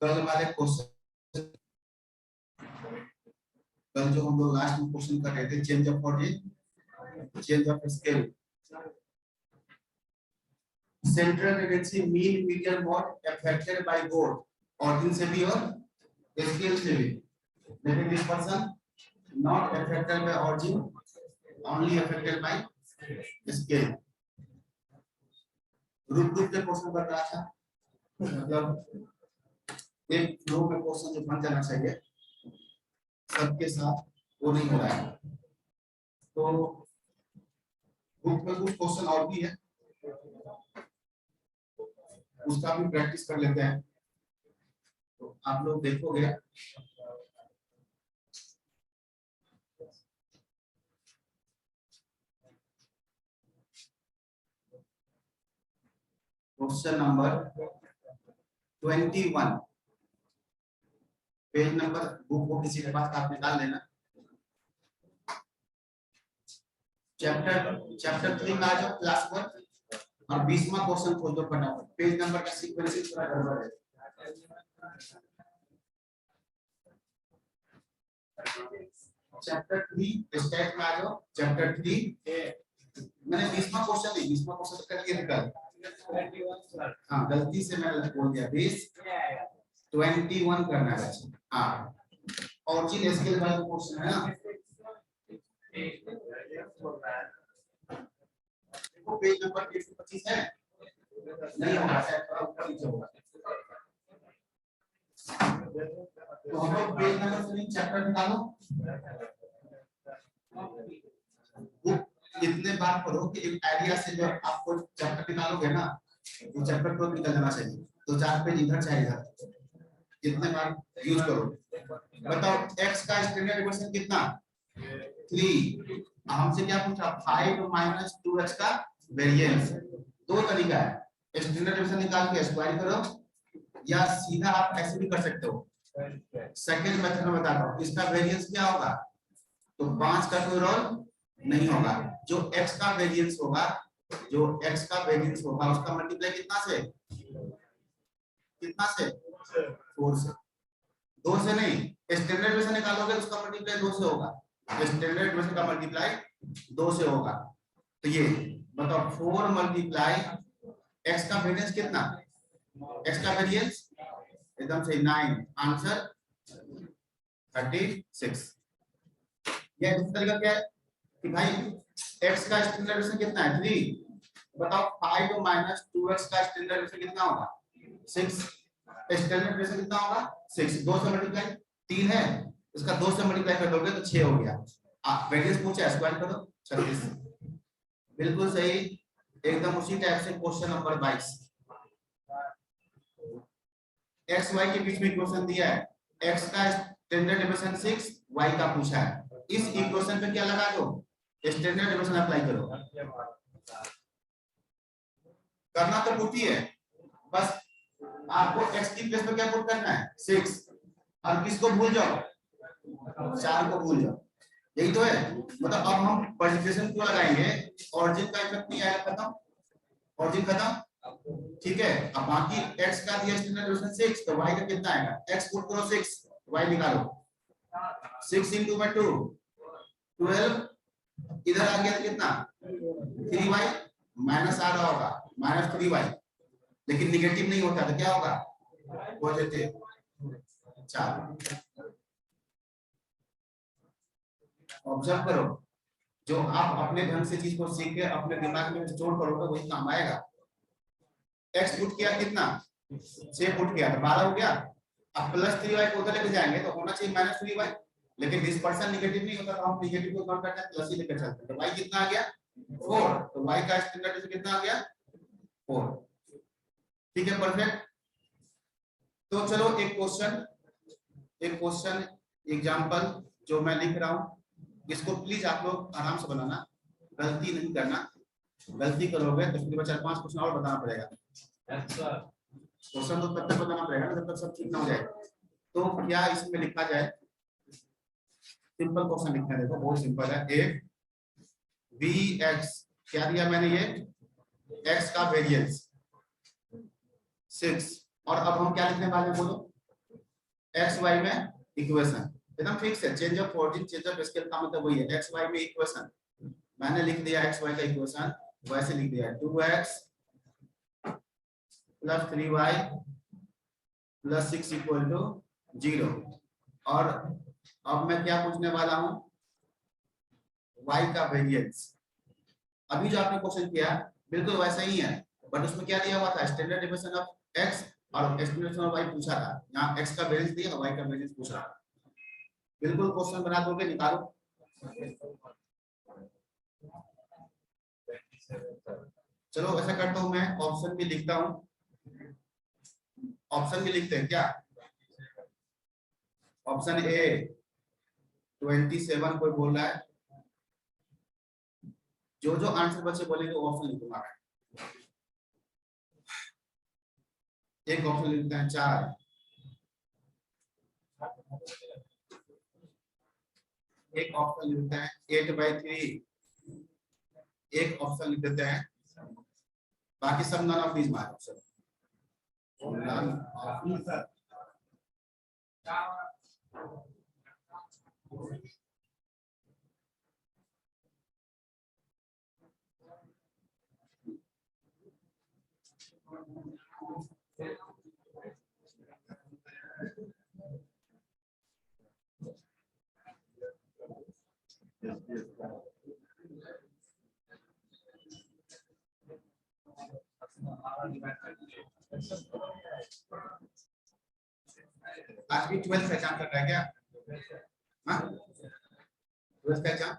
कल वाले क्वेश्चन, कल जो हम लोग लास्ट में क्वेश्चन कर रहे थे, change of origin, change of scale, central tendency, mean, median, mode affected by both origin से भी और स्केल से भी, लेकिन this person not affected by origin, only affected by scale. Group group के क्वेश्चन बन रहा था, मतलब एक फ्लो में क्वेश्चन जो बन जाना चाहिए सबके साथ, वो नहीं हो रहा है। तो ग्रुप में कुछ क्वेश्चन और भी है, उसका भी प्रैक्टिस कर लेते हैं। तो आप लोग देखोगे question number 21, page number, book को किसी के पास आप निकाल लेना। चैप्टर 3 में आ जाओ, क्लास 1, और 20वां क्वेश्चन खोल दो फटाफट। पेज नंबर का सीक्वेंस थोड़ा गड़बड़ है। चैप्टर 3 स्टेट में आ जाओ, चैप्टर 3 मैंने 20वां क्वेश्चन नहीं, 20वां क्वेश्चन करके निकाल, हाँ गलती से मैंने बोल दिया 21 करना है। हाँ, ऑरिजिन स्केल वाला क्वेश्चन है ना, देखो पेज नंबर 125 है, नहीं होगा तो हम लोग पेज नंबर से चैप्टर निकालो। इतने बार करो कि एक आइडिया से जो आपको चैप्टर निकालोगे ना, तो चैप्टर को निकल जाना चाहिए, तो 4 पेज इधर चाहिए, जितने बार यूज करो। बताओ x का स्टैंडर्ड डेविएशन कितना, 3। हमसे क्या पूछा, 5 - 2x का वेरिएंस। दो तरीका है, स्टैंडर्ड डेविएशन निकाल के स्क्वायर करो, या सीधा आप ऐसे भी कर सकते हो। सेकंड मेथड में बताता हूँ, इसका वेरिएंस क्या होगा, तो 5 का कोई रोल नहीं होगा, जो x का वेरिएंस होगा, जो x का वेरिएंस होगा उसका मल्टीप्लाई कितना से, कितना से, 4 से। 2 से नहीं, स्टैंडर्ड डेविएशन निकालोगे तो उसका मल्टीप्लाई 2 से होगा, स्टैंडर्ड डेविएशन का मल्टीप्लाई 2 से होगा। तो ये बताओ 4 मल्टीप्लाई x का वेरिएंस कितना, x का वेरिएंस एकदम सही 9, आंसर 36। यह दूसरा तरीका क्या है कि भाई x का स्टैंडर्ड डेविएशन कितना है, 3। बताओ 5 - 2x का स्टैंडर्ड डेविएशन कितना होगा, 6। स्टैंडर्ड डेविएशन कितना होगा, 6। 2 से मल्टीप्लाई 3 है, इसका 2 से मल्टीप्लाई कर दोगे तो 6 हो गया। आप वेरिएंस पूछे, स्क्वायर करो, 36। बिल्कुल सही, एकदम उसी टाइप से क्वेश्चन नंबर 22, x y के बीच में इक्वेशन दिया है, x का स्टैंडर्ड डेविएशन 6, y का पूछा है। इस इक्वेशन पे क्या लगा दो, स्टैंडर्ड डेविएशन अप्लाई करो। करना तो कुछ ही है, बस आपको x की प्लेस पे क्या पुट करना है, 6, और किसको भूल जाओ, 4 को भूल जाओ, यही तो है। मतलब अब हम परसेंटेशन क्यों लगाएंगे, ऑरिजिन का इफेक्ट नहीं आएगा, खत्म, ऑरिजिन खत्म, ठीक है। अब बाकी x का दिया स्टैंडर्ड डेविएशन 6, तो y का कितना आएगा, x पुट करो 6, y निकालो, 6 × 2 12, इधर आ गया कितना, 3y, माइनस आ रहा होगा, -3y, लेकिन निगेटिव नहीं होता तो क्या होगा, पॉजिटिव 4। ऑब्जर्व करो, जो आप अपने ढंग से चीज को सीख के अपने दिमाग में स्टोर करोगे वही काम आएगा। x पुट किया कितना, 6 पुट किया तो 12 हो गया। अब +3y को उधर लेके जाएंगे तो होना चाहिए -3y, लेकिन दिस पर्सन निगेटिव नहीं होता तो हम निगेटिव को काउंट करते हैं, प्लस ही लेकर चलते हैं। तो y कितना आ गया, 4, तो y का स्टैंडर्ड डेविएशन कितना आ गया, 4। ठीक है, परफेक्ट। तो चलो एक क्वेश्चन एग्जांपल जो मैं लिख रहा हूं, इसको प्लीज आप लोग आराम से बनाना, गलती नहीं करना। गलती करोगे तो फिर 4-5 क्वेश्चन और बताना पड़ेगा। क्वेश्चन तो तब तक बताना पड़ेगा ना जब तक सब ठीक ना हो जाए। तो क्या इसमें लिखा जाए, सिंपल क्वेश्चन लिखना है, देखो बहुत सिंपल है। एक Vx, क्या दिया मैंने, ये x का वेरिएंस 6, और अब हम क्या लिखने वाले हैं, बोलो, एक्स वाई में इक्वेशन एकदम फिक्स है, change of origin change of scale का मतलब वही है, एक्स वाई में इक्वेशन मैंने लिख दिया, एक्स वाई का इक्वेशन वैसे लिख दिया 2x plus 3y plus 6 equal to 0। और अब मैं क्या पूछने वाला हूं, y का वेरिएंस। अभी जो आपने क्वेश्चन किया बिल्कुल वैसा ही है, बट उसमें क्या दिया हुआ था, स्टैंडर्ड डेविएशन ऑफ x और स्टैंडर्ड डेविएशन ऑफ y पूछा था, यहाँ x का वेरिएंस दिया, y का वेरिएंस पूछा। बिल्कुल क्वेश्चन बना दोगे, निकालो। चलो ऐसा करता हूं, मैं ऑप्शन भी लिखता हूं, ऑप्शन भी लिखते हैं क्या। ऑप्शन ए 27 कोई बोल रहा है, जो जो आंसर बच्चे बोलेंगे वो ऑप्शन लिखूंगा। एक ऑप्शन लिखते हैं 4, एक ऑप्शन लिखते हैं 8/3, एक ऑप्शन लिख देते हैं, बाकी सब none of these mark option. आज भी 12th का एग्जाम कर रहा है क्या? हाँ 12th का एग्जाम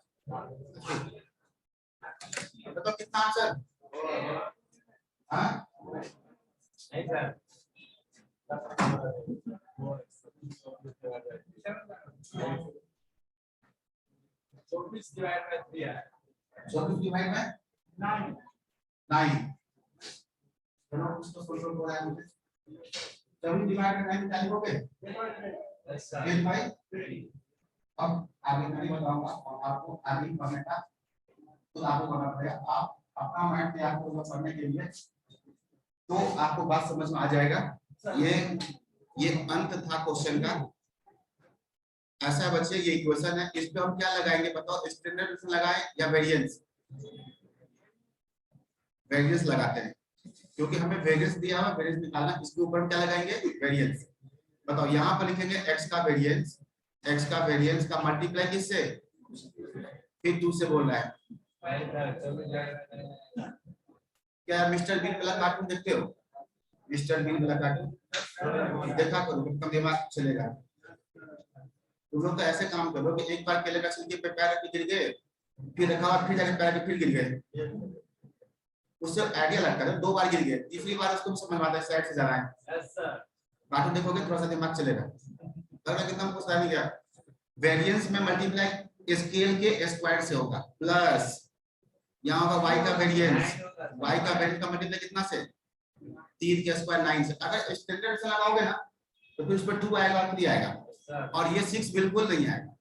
बताओ कितना आंसर? हाँ नहीं सर 24 डिवाइड बाय 9 चलो उसको सोल्व हो रहा है मुझे। 24 डिवाइड बाय 9 क्या लिखोगे? 8/3। अब आगे मैं नहीं बताऊंगा और आपको आगे पढ़ने का तो आपको करना पड़ेगा, आप अपना माइंड तैयार करोगे पढ़ने के लिए तो आपको बात समझ में आ जाएगा। ये अंत था क्वेश्चन का। ऐसा है बच्चे, ये इक्वेशन है, इस पे हम क्या लगाएंगे बताओ, स्टैंडर्ड डेविएशन लगाएं या वेरिएंस? वेरिएंस लगाते हैं क्योंकि हमें वेरिएंस दिया हुआ, वेरिएंस निकालना, इसके ऊपर क्या लगाएंगे? वेरिएंस। बताओ यहाँ पर लिखेंगे x का वेरिएंस, x का वेरिएंस का मल्टीप्लाई किससे? फिर 2 से बोल रहा है। क्या मिस्टर बीन वाला कार्टून देखते हो? मिस्टर बीन वाला कार्टून देखा करो, कम दिमाग चलेगा। तुम लोग तो ऐसे काम करो कि एक बार केले का छिलके पे पैर रख के गिर गए, फिर रखा और फिर जाके पैर के फिर गिर गए, उससे आइडिया लगता है। 2 बार गिर गए, तीसरी बार उसको समझ में आता है साइड से जा रहा है। कार्टून देखोगे थोड़ा सा दिमाग चलेगा। अगर कितना कुछ नहीं गया, वेरिएंस में मल्टीप्लाई स्केल के स्क्वायर से होगा, प्लस यहाँ होगा y का वेरिएंस, y का वेरिएंस का मल्टीप्लाई कितना से? 3 के स्क्वायर 9 से। अगर स्टैंडर्ड से लगाओगे ना तो फिर उस पर 2 आएगा और 3 आएगा, और ये 6 बिल्कुल नहीं आएगा,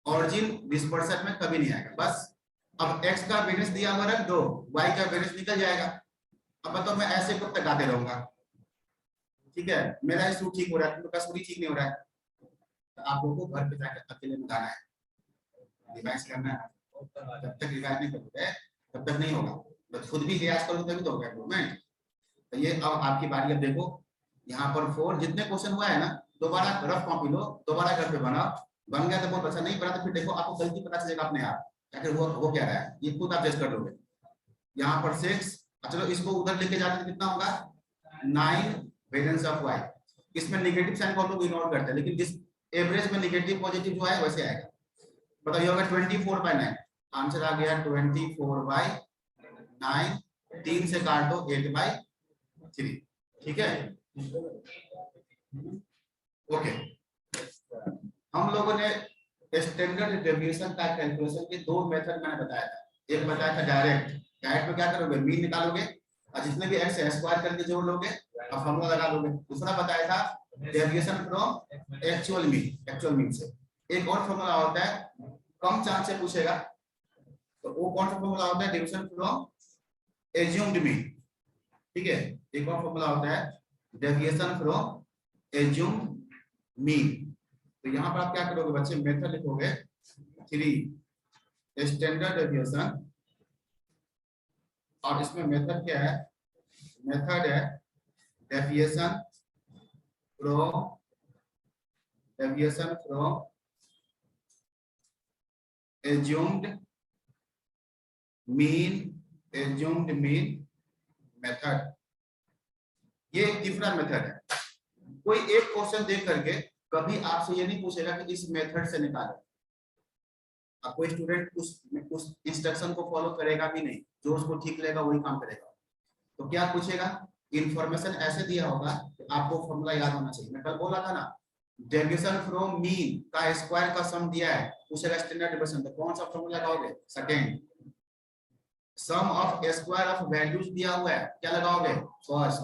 ऑरिजिन डिस्पर्शन में कभी नहीं आएगा। बस अब x का वेरिएंस दिया हुआ रख दो, y का वेरिएंस निकल जाएगा। अब बताओ मैं ऐसे कब तक आते रहूंगा? ठीक है, मेरा ही सूट ठीक हो रहा है, तुमका सूट ठीक नहीं हो रहा है, तो आप लोगों को घर पे जाकर अकेले बताना है, रिवाइज करना है। जब तक रिवाइज नहीं करोगे तब तक नहीं होगा, तो खुद भी रियाज करोगे तभी तो होगा इम्प्रूवमेंट। तो ये अब आपकी बारी। अब देखो यहाँ पर 4 जितने क्वेश्चन हुआ है ना, दोबारा रफ कॉपी लो, दोबारा घर पे बनाओ, बन गया तो बहुत अच्छा, नहीं बना तो फिर देखो आपको गलती पता चलेगा अपने आप, आखिर वो क्या रहा है, ये खुद आप जज कर लोगे। यहाँ पर 6, चलो इसको उधर लेके जाते कितना होगा? 9 वेरिएंस ऑफ y। इसमें नेगेटिव साइन को हम लोग इग्नोर करते हैं, लेकिन जिस एवरेज में नेगेटिव पॉजिटिव जो है वैसे आएगा। बताओ ये होगा 24/9, आंसर आ गया 24/9, 3 से काट दो 8/3। ठीक है, ओके। हम लोगों ने स्टैंडर्ड डेविएशन का कैलकुलेशन के 2 मेथड मैंने बताया था। एक बताया था डायरेक्ट में क्या करोगे, मीन निकालोगे और जितने भी x स्क्वायर करके जोड़ लोगे और फॉर्मूला लगा लोगे। दूसरा बताया था डेविएशन फ्रॉम एक्चुअल मीन से। एक और फॉर्मूला होता है, कम चांस से पूछेगा, तो वो कौन सा फॉर्मूला होता है? Deviation from assumed mean. ठीक है, एक और फॉर्मूला होता है डेविएशन फ्रॉम एज्यूम्ड मीन। तो यहाँ पर आप क्या करोगे बच्चे, मेथड लिखोगे 3 स्टैंडर्ड डेविएशन, और इसमें मेथड क्या है, मेथड है deviation from assumed mean method. ये एक डिफरेंट मेथड है। कोई एक क्वेश्चन देख करके कभी आपसे ये नहीं पूछेगा कि इस मेथड से निकालो। अब कोई स्टूडेंट उस इंस्ट्रक्शन को फॉलो करेगा भी नहीं, जो उसको ठीक लगेगा वही काम करेगा। तो क्या पूछेगा, इंफॉर्मेशन ऐसे दिया होगा कि आपको फॉर्मूला याद होना चाहिए। मैं कल बोला था ना, डेविएशन फ्रॉम मीन का स्क्वायर का सम दिया है, पूछेगा स्टैंडर्ड डेविएशन, तो कौन सा फॉर्मूला लगाओगे, second. Sum of square of values दिया हुआ है, क्या लगाओगे, फर्स्ट।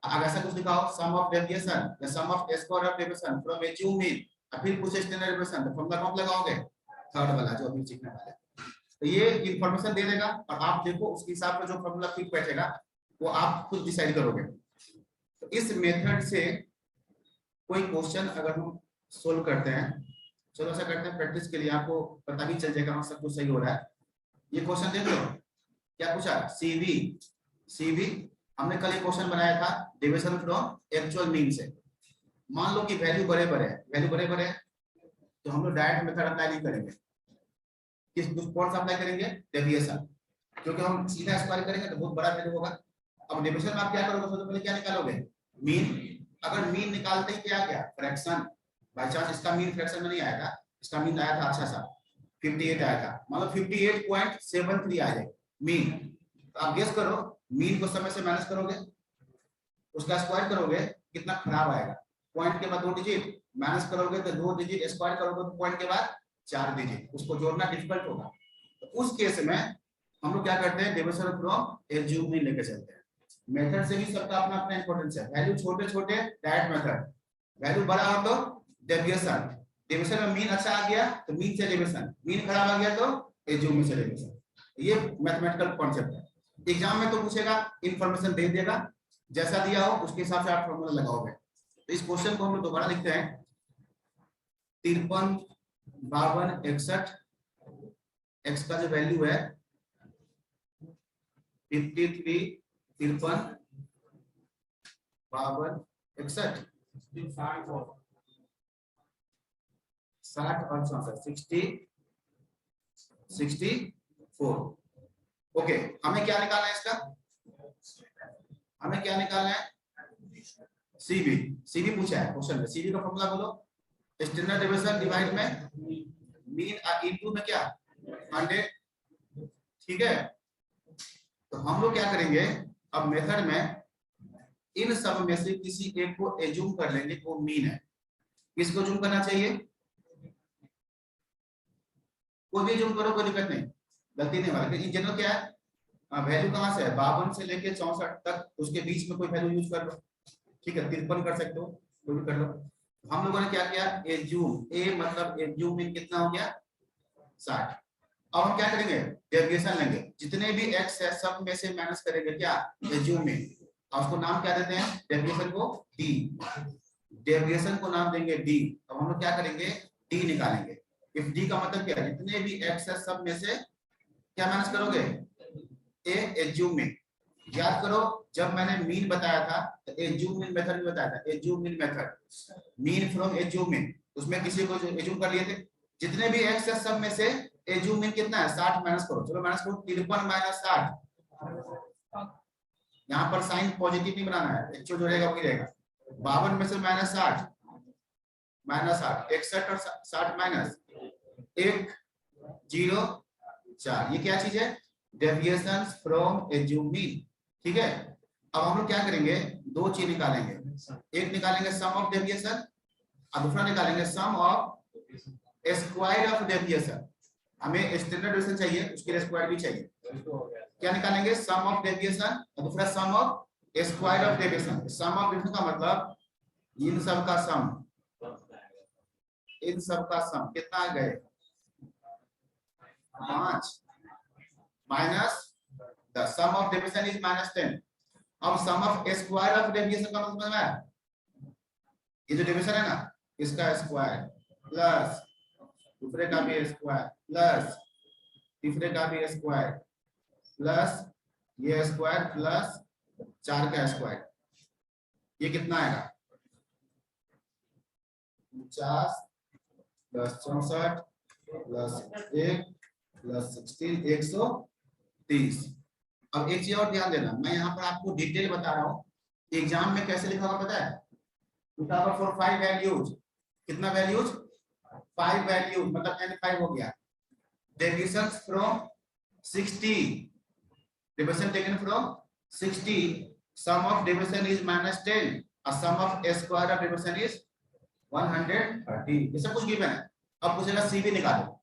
अगर ऐसा कुछ लिखा हो सम ऑफ डेविएशन या sum of square of deviation from assume mean, फिर पूछे स्टैंडर्ड डेविएशन, तो फॉर्मूला कौन लगाओगे, थर्ड वाला जो अभी सीखने वाले। तो ये इंफॉर्मेशन दे देगा और आप देखो उसके हिसाब से जो फॉर्मूला फिट बैठेगा वो आप खुद डिसाइड करोगे। तो इस मेथड से कोई क्वेश्चन अगर हम सोल्व करते हैं, चलो ऐसा करते हैं प्रैक्टिस के लिए, आपको पता भी चल जाएगा सब कुछ सही हो रहा है। ये क्वेश्चन देख लो, क्या पूछा, सीवी हमने कल एक क्वेश्चन बनाया था डेविएशन फ्रॉम एक्चुअल मीन से। मान लो कि वैल्यू बड़े बड़े है, तो हम लोग डायरेक्ट मेथड अप्लाई नहीं करेंगे। किस कौन सा अप्लाई करेंगे, डेविएशन, क्योंकि हम सीधा स्क्वायर करेंगे तो बहुत बड़ा वैल्यू होगा। अब डेविएशन में आप क्या करोगे, सबसे पहले क्या निकालोगे, मीन। अगर मीन निकालते ही क्या गया, फ्रैक्शन, बाय चांस इसका मीन फ्रैक्शन में नहीं आएगा, इसका मीन आया था अच्छा सा 58 आया था, मतलब 58.73 आ जाए मीन। तो आप गेस करो, मीन को समय से माइनस करोगे, उसका स्क्वायर करोगे, कितना खराब आएगा, पॉइंट के बाद 2 डिजिट माइनस करोगे तो 2 डिजिट, स्क्वायर करोगे तो पॉइंट के बाद 4 डिजिट, उसको जोड़ना डिफिकल्ट होगा। तो उस केस में हम लोग क्या करते हैं, डेविएशन फ्रॉम एज्यूम मीन लेके चलते हैं। मेथड से भी सबका अपना अपना इंपॉर्टेंस है। वैल्यू छोटे छोटे डायरेक्ट मेथड, वैल्यू बड़ा हो तो डेविएशन, डेविएशन में मीन अच्छा आ गया तो मीन से डेविएशन, मीन खराब आ गया तो एज्यूम मीन से डेविएशन। ये मैथमेटिकल कॉन्सेप्ट है। एग्जाम में तो पूछेगा, इंफॉर्मेशन दे देगा, जैसा दिया हो उसके हिसाब से आप फॉर्मूला लगाओगे। तो इस क्वेश्चन को हम लोग दोबारा लिखते हैं, 53, 52, 61, x का जो वैल्यू है 53, 53, 52, 61, 60 और 64, 64। ओके, हमें क्या निकालना है इसका, हमें क्या निकालना है, सीबी पूछा है क्वेश्चन में। सीबी का फॉर्मूला बोलो, स्टैंडर्ड डेविएशन डिवाइड में मीन इनटू में क्या 100, ठीक है। तो हम लोग क्या करेंगे, अब मेथड में इन सब में से किसी एक को एज्यूम कर लेंगे वो मीन है। किसको एज्यूम करना चाहिए, कोई भी एज्यूम करो, कोई दिक्कत नहीं, गलती नहीं वाला। इन जनरल क्या है, वैल्यू कहां से है, 52 से लेके 64 तक, उसके बीच में कोई वैल्यू यूज कर लो, ठीक है, 53 कर सकते हो, कोई भी कर लो। हम लोगों ने क्या किया, एज्यूम, ए मतलब एज्यूम मीन कितना हो गया 60। अब हम क्या करेंगे, डेविएशन लेंगे, जितने भी x है सब में से माइनस करेंगे क्या, एज्यूम मीन, और उसको नाम क्या देते हैं, डेविएशन को d, डेविएशन को नाम देंगे d। अब हम लोग क्या करेंगे, d निकालेंगे। इफ d का मतलब क्या है, जितने भी x है सब में से क्या माइनस करोगे, ए एज्यूम मीन। याद करो जब मैंने मीन बताया था तो एज्यूम मीन मेथड भी बताया था, assume mean method, mean from assume mean, उसमें किसी को एज्यूम कर लिए थे, जितने भी x है सब में से एज्यूम मीन कितना है 60 माइनस करो, चलो माइनस करो, 53 माइनस 60, यहाँ पर साइन पॉजिटिव नहीं बनाना है, एक्चुअल जो रहेगा वही रहेगा। 52 में से माइनस 60, माइनस 60, 61 और 60 माइनस 1, 0, 4, ये क्या चीज है, डेविएशन फ्रॉम एज्यूम मीन, ठीक है। अब हम लोग क्या करेंगे, दो चीज निकालेंगे, एक निकालेंगे सम ऑफ डेविएशन और दूसरा निकालेंगे सम ऑफ स्क्वायर ऑफ डेविएशन। हमें स्टैंडर्ड डेविएशन चाहिए, उसके लिए स्क्वायर भी चाहिए। क्या निकालेंगे, सम ऑफ डेविएशन और दूसरा sum of square of deviation. Sum of deviation का मतलब इन सब का सम, इन सब का सम कितना आ गए 5 minus the sum of deviation is -10। अब sum of square of deviation का मतलब है, ये जो डेविएशन है ना इसका स्क्वायर प्लस दूसरे का भी स्क्वायर प्लस तीसरे का भी स्क्वायर प्लस ये स्क्वायर प्लस 4 का स्क्वायर, ये कितना आएगा 50 प्लस 64 प्लस 1 प्लस 16 130। अब एक चीज और ध्यान देना, मैं यहाँ पर आपको डिटेल बता रहा हूँ, एग्जाम में कैसे लिखा होगा पता है, लिखा होगा फॉर 5 वैल्यूज, कितना वैल्यूज 5 वैल्यूज, मतलब n5 हो गया। Deviation from 60, deviation taken from 60, sum of deviation is -10 और sum of square of deviation is 130, ये सब कुछ गिवन है। अब पूछेगा सीबी निकालो।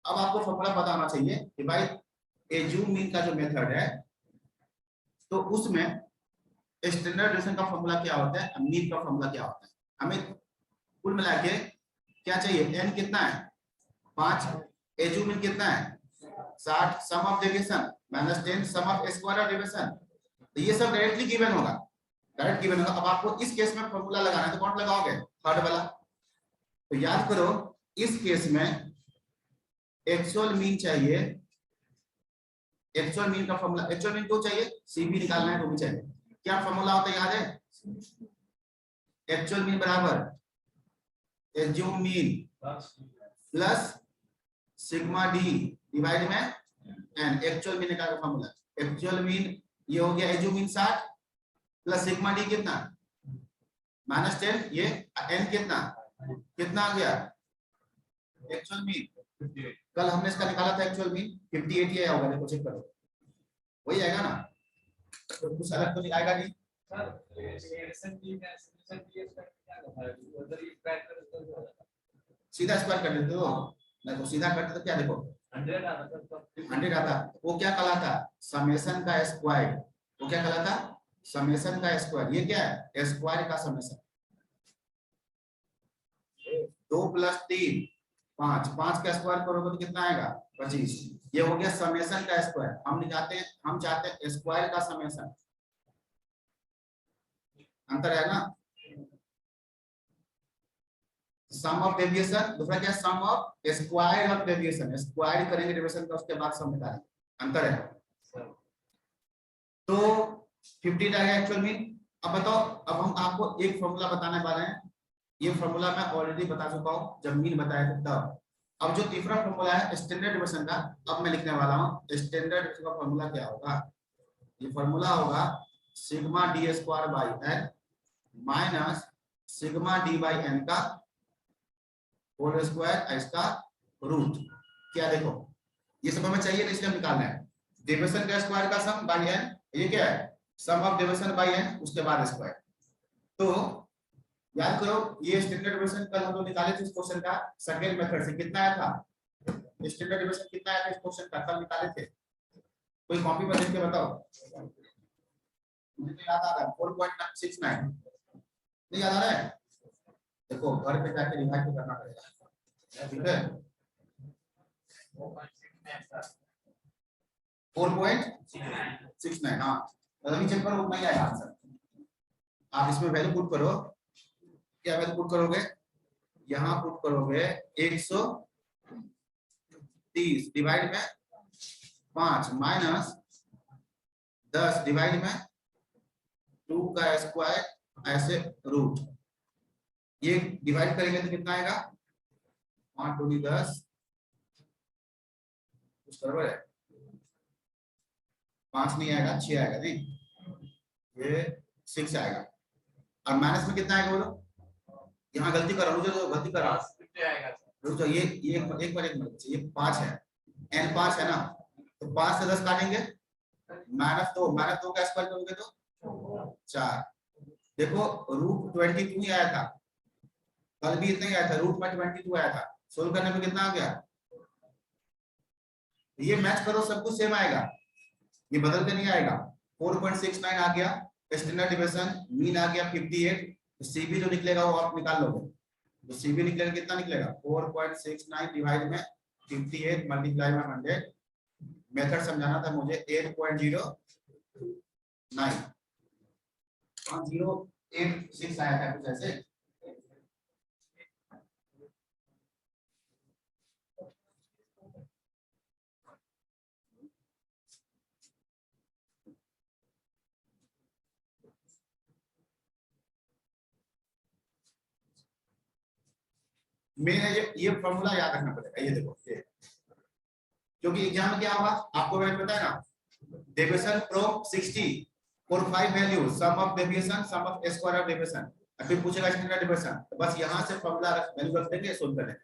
अब आपको फॉर्मूला पता होना चाहिए कि भाई एज्यूम मीन का जो मेथड है, तो उसमें स्टैंडर्ड डेविएशन का फॉर्मूला क्या होता है, मीन का फॉर्मूला क्या होता है। हमें कुल मिला के क्या चाहिए, n कितना है 5, एज्यूम मीन कितना है 60, sum of deviation -10, sum of square of deviation, तो ये सब डायरेक्टली गिवन होगा, डायरेक्ट गिवन होगा। अब आपको इस केस में फॉर्मूला लगाना है तो कौन लगाओगे, थर्ड वाला। तो याद करो इस केस में एक्चुअल मीन चाहिए, एक्चुअल मीन का फॉर्मूला, एक्चुअल मीन क्यों चाहिए, सीबी निकालना है तो भी चाहिए। क्या फॉर्मूला होता है याद है, एक्चुअल मीन बराबर assume mean plus sigma D divide में एन, एक्चुअल मीन का फॉर्मूला। एक्चुअल मीन ये हो गया assume mean 60 plus sigma D कितना -10, ये एन कितना कितना आ गया एक्चुअल मीन, कल हमने इसका निकाला था एक्चुअल मीन 58 ही आया होगा, देखो चेक करो वही आएगा ना, तो कुछ अलग तो नहीं आएगा नहीं सीधा स्क्वायर कर देते हो, देखो सीधा करते तो क्या देखो 100 आता, वो क्या कहलाता समेशन का स्क्वायर, वो क्या कहलाता समेशन का स्क्वायर, ये क्या है स्क्वायर का समेशन। 2 + 3 5, 5 का स्क्वायर करोगे तो कितना आएगा 25, ये हो गया समेशन का स्क्वायर। हम चाहते हैं स्क्वायर का समेशन, अंतर है ना। सम ऑफ डेविएशन, दूसरा क्या sum of square of deviation, square करेंगे डेविएशन का उसके बाद सम निकालेंगे, अंतर है। तो 50 आ गया एक्चुअल मीन। अब बताओ, अब हम आपको एक फॉर्मूला बताने वाले हैं, ये फॉर्मूला मैं ऑलरेडी बता चुका हूं जब मीन बताया था तब। अब जो तीसरा फॉर्मूला है स्टैंडर्ड डेविएशन का, अब मैं लिखने वाला हूं स्टैंडर्ड डेविएशन का फॉर्मूला क्या होगा, ये फॉर्मूला होगा sigma d square by n minus sigma d by n का होल स्क्वायर इसका रूट। क्या देखो ये सब हमें चाहिए, इसलिए हम निकालना है डेविएशन का स्क्वायर का सम बाई एन, ये क्या है सम ऑफ डेविएशन बाई एन उसके बाद स्क्वायर। तो याद करो ये स्टैंडर्ड डेविएशन कल हम लोग निकाले थे इस क्वेश्चन का सेकंड मेथड से, कितना आया था स्टैंडर्ड डेविएशन कितना आया था इस क्वेश्चन का, कल निकाले थे। कोई कॉपी पर लिख के बताओ, मुझे तो याद आ रहा है 4.69, नहीं याद आ रहा है, देखो घर पे जाके रिवाइज करना पड़ेगा, ठीक है 4.69, हाँ अभी चेक करो उतना ही आएगा आंसर। आप इसमें वैल्यू पुट करो, क्या वैल्यू पुट करोगे, यहाँ पुट करोगे 130 डिवाइड में 5 माइनस 10 डिवाइड में 2 का स्क्वायर ऐसे रूट, ये डिवाइड करेंगे तो कितना आएगा 5 2 10, कुछ बराबर है 5 नहीं आएगा 6 आएगा, नहीं ये 6 आएगा, और माइनस में कितना आएगा बोलो, यहाँ गलती करो मुझे तो गलती करो रुक जाओ, ये एक बार ये 5 है n 5 है ना, तो 5 से 10 काटेंगे -2 का स्क्वायर करोगे तो 4, देखो रूट 22 ही आया था, कल भी इतना ही आया था, रूट में 22 आया था, सोल्व करने में कितना आ गया, ये मैच करो सब कुछ सेम आएगा, ये बदल के नहीं आएगा। 4.69 आ गया स्टैंडर्ड डेविएशन, मीन आ गया 58, सीबी जो निकलेगा वो आप निकाल लोगे, तो सीबी निकलेगा कितना निकलेगा 4.69 डिवाइड में 58 मल्टीप्लाई में 100, मेथड समझाना था मुझे 8.09 086 आया था कुछ ऐसे, मेन है ये फॉर्मूला याद रखना पड़ेगा। ये देखो ये, क्योंकि एग्जाम में क्या होगा आपको मैंने पता है ना, deviation from 60 for 5 value, sum of deviation, sum of square of deviation, फिर पूछेगा स्टैंडर्ड डेविएशन, तो बस यहां से फॉर्मूला वैल्यू रख देंगे, सोल्व करेंगे।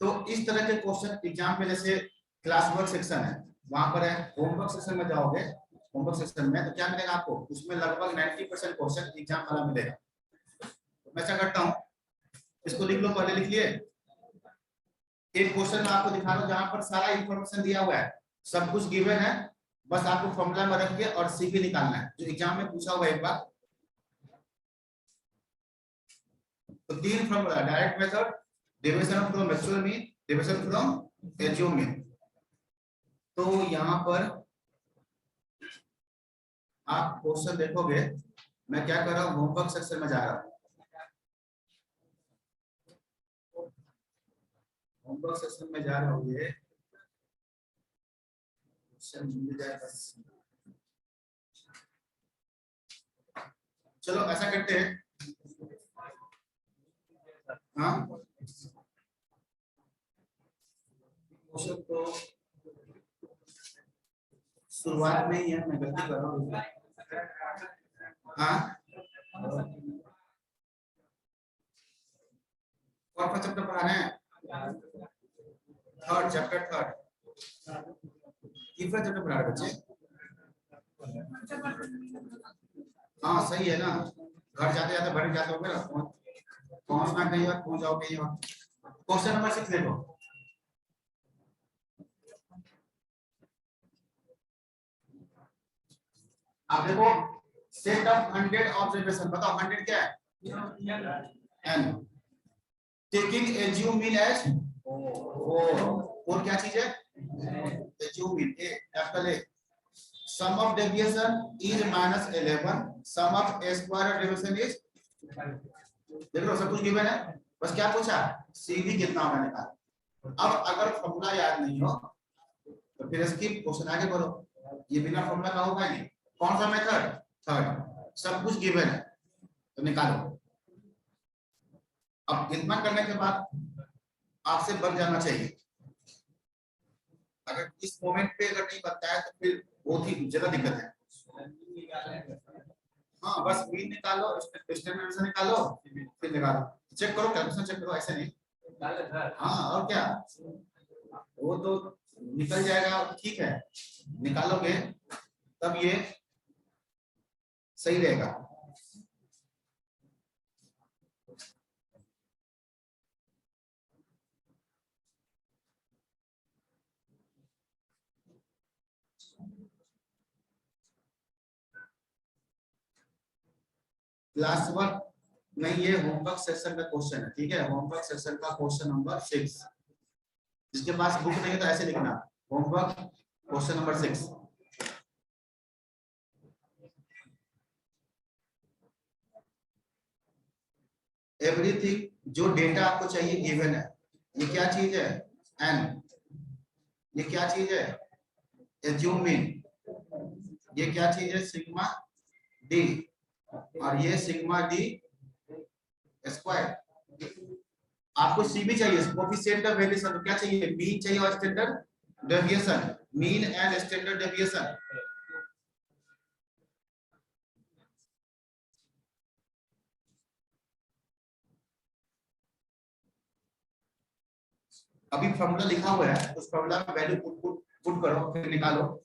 तो इस तरह के क्वेश्चन एग्जाम में, जैसे क्लास वर्क सेक्शन है वहां पर है, होमवर्क सेक्शन में जाओगे, होमवर्क सेक्शन में तो क्या मिलेगा आपको, उसमें लगभग 90% क्वेश्चन एग्जाम वाला मिलेगा। तो मैं क्या करता हूँ, इसको लिख लो, पहले लिख लिए। एक क्वेश्चन में आपको दिखा दो जहां पर सारा इंफॉर्मेशन दिया हुआ है, सब कुछ गिवन है, बस आपको फॉर्मूला में रख के और सीपी निकालना है, जो एग्जाम में पूछा हुआ एक बार। तो 3 formula, direct method, deviation from actual mean, deviation from assume mean. तो यहाँ पर आप क्वेश्चन देखोगे, मैं क्या कर रहा हूँ, होमवर्क सेक्शन में जा रहा हूँ, होमवर्क सेक्शन में जा रहा हूँ, ये क्वेश्चन मिल जाए बस। चलो ऐसा करते हैं, हाँ क्वेश्चन तो शुरुआत में ही है, मैं गलती कर रहा हूँ। हाँ कौन सा चैप्टर पढ़ाना है, थर्ड चैप्टर, तीसरा चैप्टर पढ़ा रहे बच्चे। हाँ सही है ना, घर जाते जाते भर जाते हो ना, पहुंचना कहीं और पहुंच जाओ कहीं और। क्वेश्चन नंबर 6 देखो, आप देखो, सेट ऑफ 100 ऑब्जर्वेशन, बताओ 100 क्या है, n, taking assume mean as और क्या चीज है, assume mean A, capital A, sum of deviation is -11, sum of square deviation is, देख लो सब कुछ गिवन है, बस क्या पूछा, सीधी कितना होगा निकाल। अब अगर फॉर्मूला याद नहीं हो तो फिर इसकी क्वेश्चन आगे बढ़ो, ये बिना फॉर्मूला का होगा नहीं। कौन सा मेथड, थर्ड, सब कुछ गिवन है तो निकालो। अब इतना करने के बाद आपसे बन जाना चाहिए, अगर इस मोमेंट पे अगर नहीं बनता है तो फिर बहुत ही ज्यादा दिक्कत है। हाँ बस मीन निकालो, स्टैंडर्ड से निकालो, फिर निकालो, चेक करो कैलकुलेशन चेक करो, ऐसे नहीं। हाँ और क्या, वो तो निकल जाएगा, ठीक है, निकालोगे तब ये सही रहेगा। क्लास वर्क नहीं, ये होमवर्क सेक्शन का क्वेश्चन है, ठीक है, होमवर्क सेक्शन का क्वेश्चन नंबर 6। जिसके पास बुक नहीं है तो ऐसे लिखना, होमवर्क क्वेश्चन नंबर 6। एवरीथिंग, जो डेटा आपको चाहिए गिवन है, ये क्या चीज है, एन, ये क्या चीज है, एज्यूम मीन, ये क्या चीज है, सिग्मा डी, और ये सिग्मा डी स्क्वायर। आपको सी भी चाहिए, कोएफिशिएंट ऑफ वेरिएशन, तो क्या चाहिए, मीन चाहिए और standard deviation, mean and standard deviation. अभी फॉर्मूला लिखा हुआ है, उस फॉर्मूला में वैल्यू पुट करो, फिर निकालो।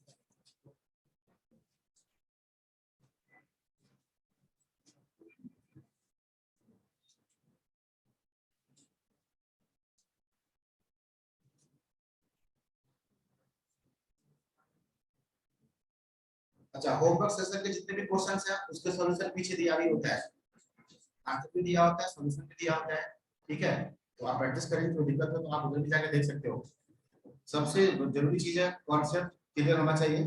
अच्छा, होमवर्क सेशन के जितने भी क्वेश्चंस हैं उसके सॉल्यूशन पीछे दिया भी होता है, आंसर भी दिया होता है, सॉल्यूशन भी दिया होता है, ठीक है। तो आप प्रैक्टिस करेंगे तो दिक्कत हो तो आप उधर भी जाके देख सकते हो। सबसे जरूरी चीज है कॉन्सेप्ट क्लियर होना चाहिए,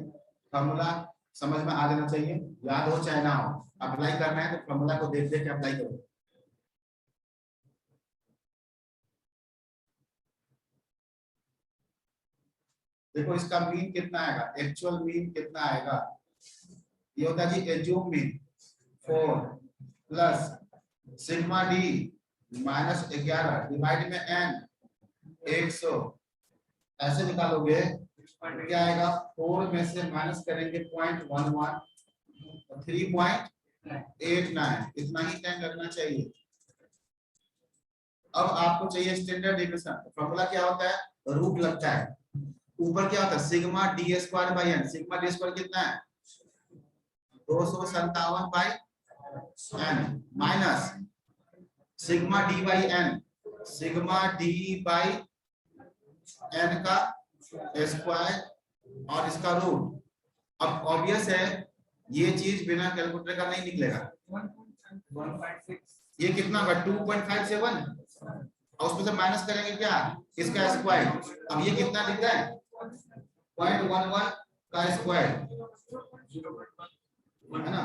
फॉर्मूला समझ में आ जाना चाहिए, याद हो चाहे ना हो, अप्लाई करना है तो फॉर्मूला को देख देख के अप्लाई करो। देखो इसका मीन कितना आएगा, एक्चुअल मीन कितना आएगा, ये होता है जी assume mean 4 plus sigma D -11 divide में n 100 ऐसे निकालोगे क्या आएगा 4 में से माइनस करेंगे 0.11 3.89 इतना ही टाइम लगना चाहिए। अब आपको चाहिए स्टैंडर्ड डेविएशन। फॉर्मूला क्या होता है रूट लगता है ऊपर क्या होता है sigma d square by n. Sigma d square कितना है 257 by n minus sigma d by n sigma d by n का स्क्वायर और इसका रूट। अब ऑब्वियस है ये चीज बिना कैलकुलेटर का नहीं निकलेगा। ये कितना होगा 2.57 और उसमें से माइनस करेंगे क्या इसका स्क्वायर। अब ये कितना दिख रहा है 0.11 का स्क्वायर है ना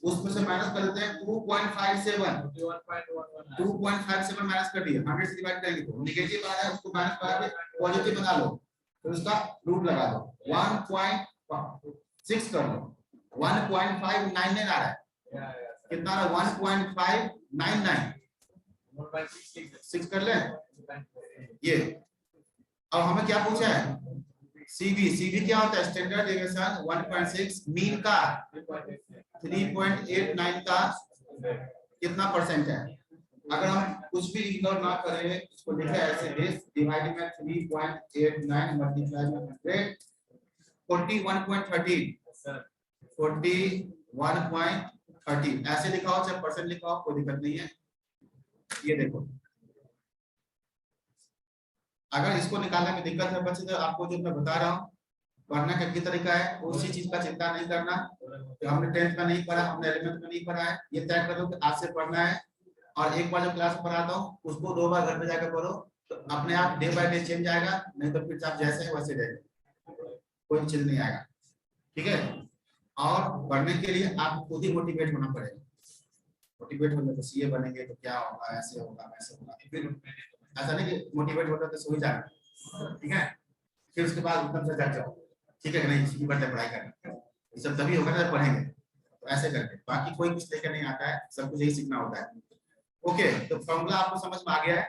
उसमें से माइनस कर देते हैं 2.57 माइनस कर दिया 100 से डिवाइड करेंगे तो नेगेटिव आ रहा है उसको माइनस करा के पॉजिटिव बना लो तो उसका रूट लगा दो 1.6 कर लो 1.599 आ रहा है कितना आ रहा है 1.599 6 कर ले ये। अब हमें क्या पूछा है सीबी क्या होता है स्टैंडर्ड डेविएशन 1.6 मीन का 3.89 का कितना परसेंट है। अगर हम कुछ भी इग्नोर ना करें इसको लिखे ऐसे बेस डिवाइड में 3.89 मल्टीप्लाई में 100 41.13 ऐसे लिखाओ चाहे परसेंट लिखाओ कोई दिक्कत नहीं है। ये देखो अगर इसको निकालने में दिक्कत है बच्चे तो आपको जो मैं बता रहा हूँ पढ़ने का क्या तरीका है उसी चीज का चिंता नहीं करना। तो हमने 10th में नहीं पढ़ा हमने 11th में नहीं पढ़ा है ये तय कर लो कि आज से पढ़ना है और एक बार जो क्लास में पढ़ाता हूँ उसको 2 बार घर पे जाकर पढ़ो तो अपने आप डे बाय डे चेंज आएगा। नहीं तो फिर आप जैसे है वैसे रहेंगे कोई चीज नहीं आएगा ठीक है। और पढ़ने के लिए आपको खुद ही मोटिवेट होना पड़ेगा। मोटिवेट होने तो सीए बनेंगे तो क्या होगा ऐसे होगा वैसे होगा फिर ऐसा नहीं कि मोटिवेट होता तो सो ही जाना ठीक है। फिर उसके बाद एकदम से जाग जाओ ठीक है नहीं इसी बढ़ते पढ़ाई करना ये सब तभी होगा जब पढ़ेंगे तो ऐसे करके बाकी कोई कुछ लेकर नहीं आता है सब कुछ यही सीखना होता है। ओके तो फॉर्मूला आपको समझ में आ गया है।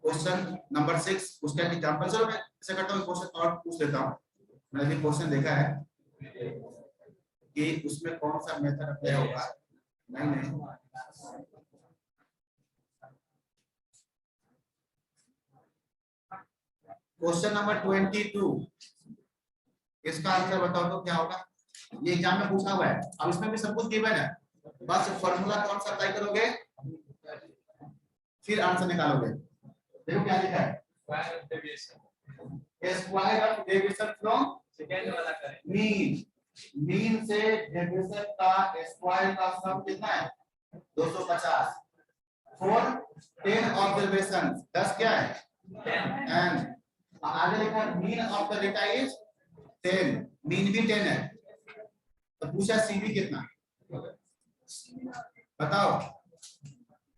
क्वेश्चन नंबर 6 उसका एग्जांपल चलो मैं ऐसे करता हूँ क्वेश्चन और पूछ लेता हूँ। मैंने भी क्वेश्चन देखा है कि उसमें कौन सा मेथड अप्लाई होगा नहीं क्वेश्चन नंबर 22 इसका आंसर बताओ तो क्या होगा। ये एग्जाम में पूछा हुआ है अब इसमें भी सब कुछ गिवन है बस फॉर्मूला कौन सा अप्लाई करोगे फिर आंसर निकालोगे। देखो क्या लिखा है square of deviation from second वाला करें मीन से डेविएशन का स्क्वायर का सम कितना है 250 फॉर 10 ऑब्जर्वेशन 10 क्या है एंड आगे लिखा mean of the data is 10 mean भी 10 है तो पूछा सीबी कितना बताओ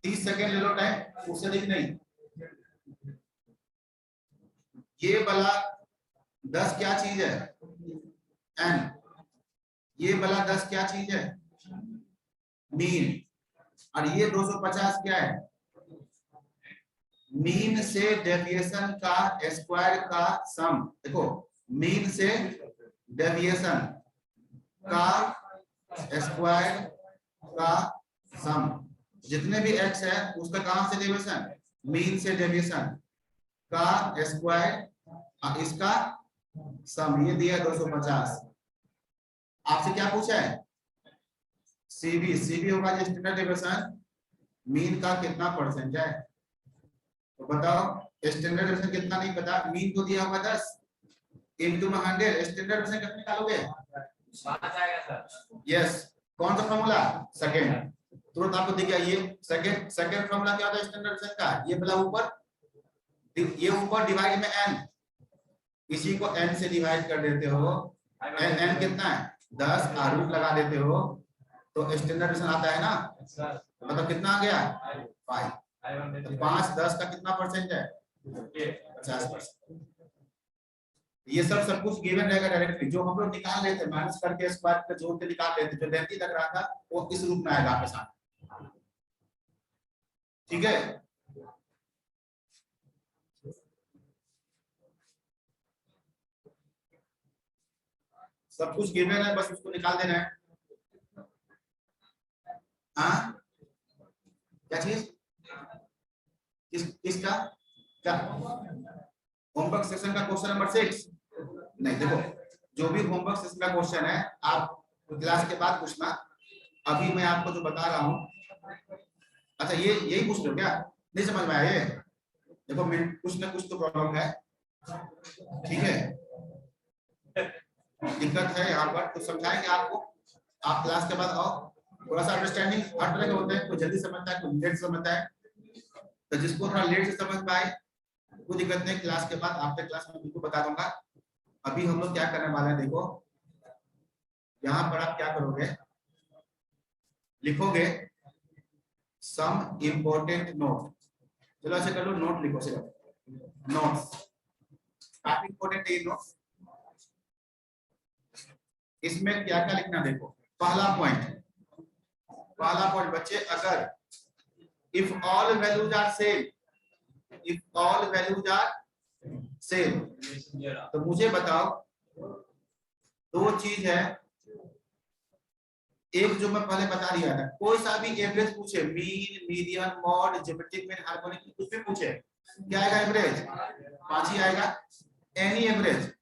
30 सेकंड ले लो टाइम उससे अधिक नहीं। ये वाला 10 क्या चीज है एन ये वाला 10 क्या चीज है मीन और ये 250 क्या है मीन से डेविएशन का स्क्वायर का सम। देखो मीन से डेविएशन का स्क्वायर का सम जितने भी एक्स है उसका कहां से डेविएशन मीन से डेविएशन का स्क्वायर इसका सम ये दिया 250। आपसे क्या पूछा है सीबी होगा जो स्टैंडर्ड डेविएशन मीन का कितना परसेंट है तो बताओ स्टैंडर्ड डेविएशन कितना नहीं पता मीन को दिया होगा 10 into 100 स्टैंडर्ड डेविएशन कितना निकालोगे 5 आएगा सर यस कौन सा फार्मूला सेकंड तुरंत आपको दिख गया ये सेकंड फार्मूला क्या होता है स्टैंडर्ड डेविएशन का ये वाला ऊपर डिवाइड में n इसी को n से डिवाइड कर देते हो n कितना है 10 रूट लगा देते हो तो स्टैंडर्ड डेविएशन आता है ना मतलब कितना आ गया 5 तो 5 10 का कितना परसेंट है 50%। ये सब कुछ गिवन रहेगा डायरेक्टली जो हम लोग निकाल लेते हैं माइनस करके स्क्वायर पे जोड़ के निकाल लेते जो लेंथी लग रहा था वो इस रूप में आएगा आपके सामने ठीक है। सब कुछ गिवन है, बस उसको निकाल देना है। हाँ क्या चीज, किसका क्या, होमवर्क सेशन का क्वेश्चन नंबर 6? नहीं, देखो जो भी होमवर्क सेशन का क्वेश्चन है आप क्लास के बाद पूछना, अभी मैं आपको जो बता रहा हूँ। अच्छा ये यही पूछ लो क्या, नहीं समझ में आया ये? देखो मैं कुछ ना कुछ तो प्रॉब्लम है, ठीक है, दिक्कत है यहाँ पर, तो समझाएंगे आपको। आप क्लास के बाद आओ, थोड़ा सा अंडरस्टैंडिंग हर तरह के होते हैं, कोई जल्दी समझता है, कोई लेट समझता है, तो जिसको थोड़ा लेट से समझ में आए कोई दिक्कत नहीं, क्लास के बाद आफ्टर क्लास में बिल्कुल बता दूंगा। अभी हम लोग क्या करने वाले हैं, देखो यहाँ पर आप क्या करोगे, लिखोगे सम इम्पोर्टेंट नोट, चलो ऐसे कर लो, नोट लिखो सिर्फ नोट्स, काफी इंपॉर्टेंट है ये नोट्स। इसमें क्या क्या लिखना, देखो पहला पॉइंट बच्चे, अगर if all values are same, if all values are same, तो मुझे बताओ दो चीज है, एक जो मैं पहले बता दिया था, कोई सा भी एवरेज पूछे, mean, median, mode, geometric mean, harmonic, कुछ भी पूछे, क्या आएगा एवरेज? 5 ही आएगा। Any average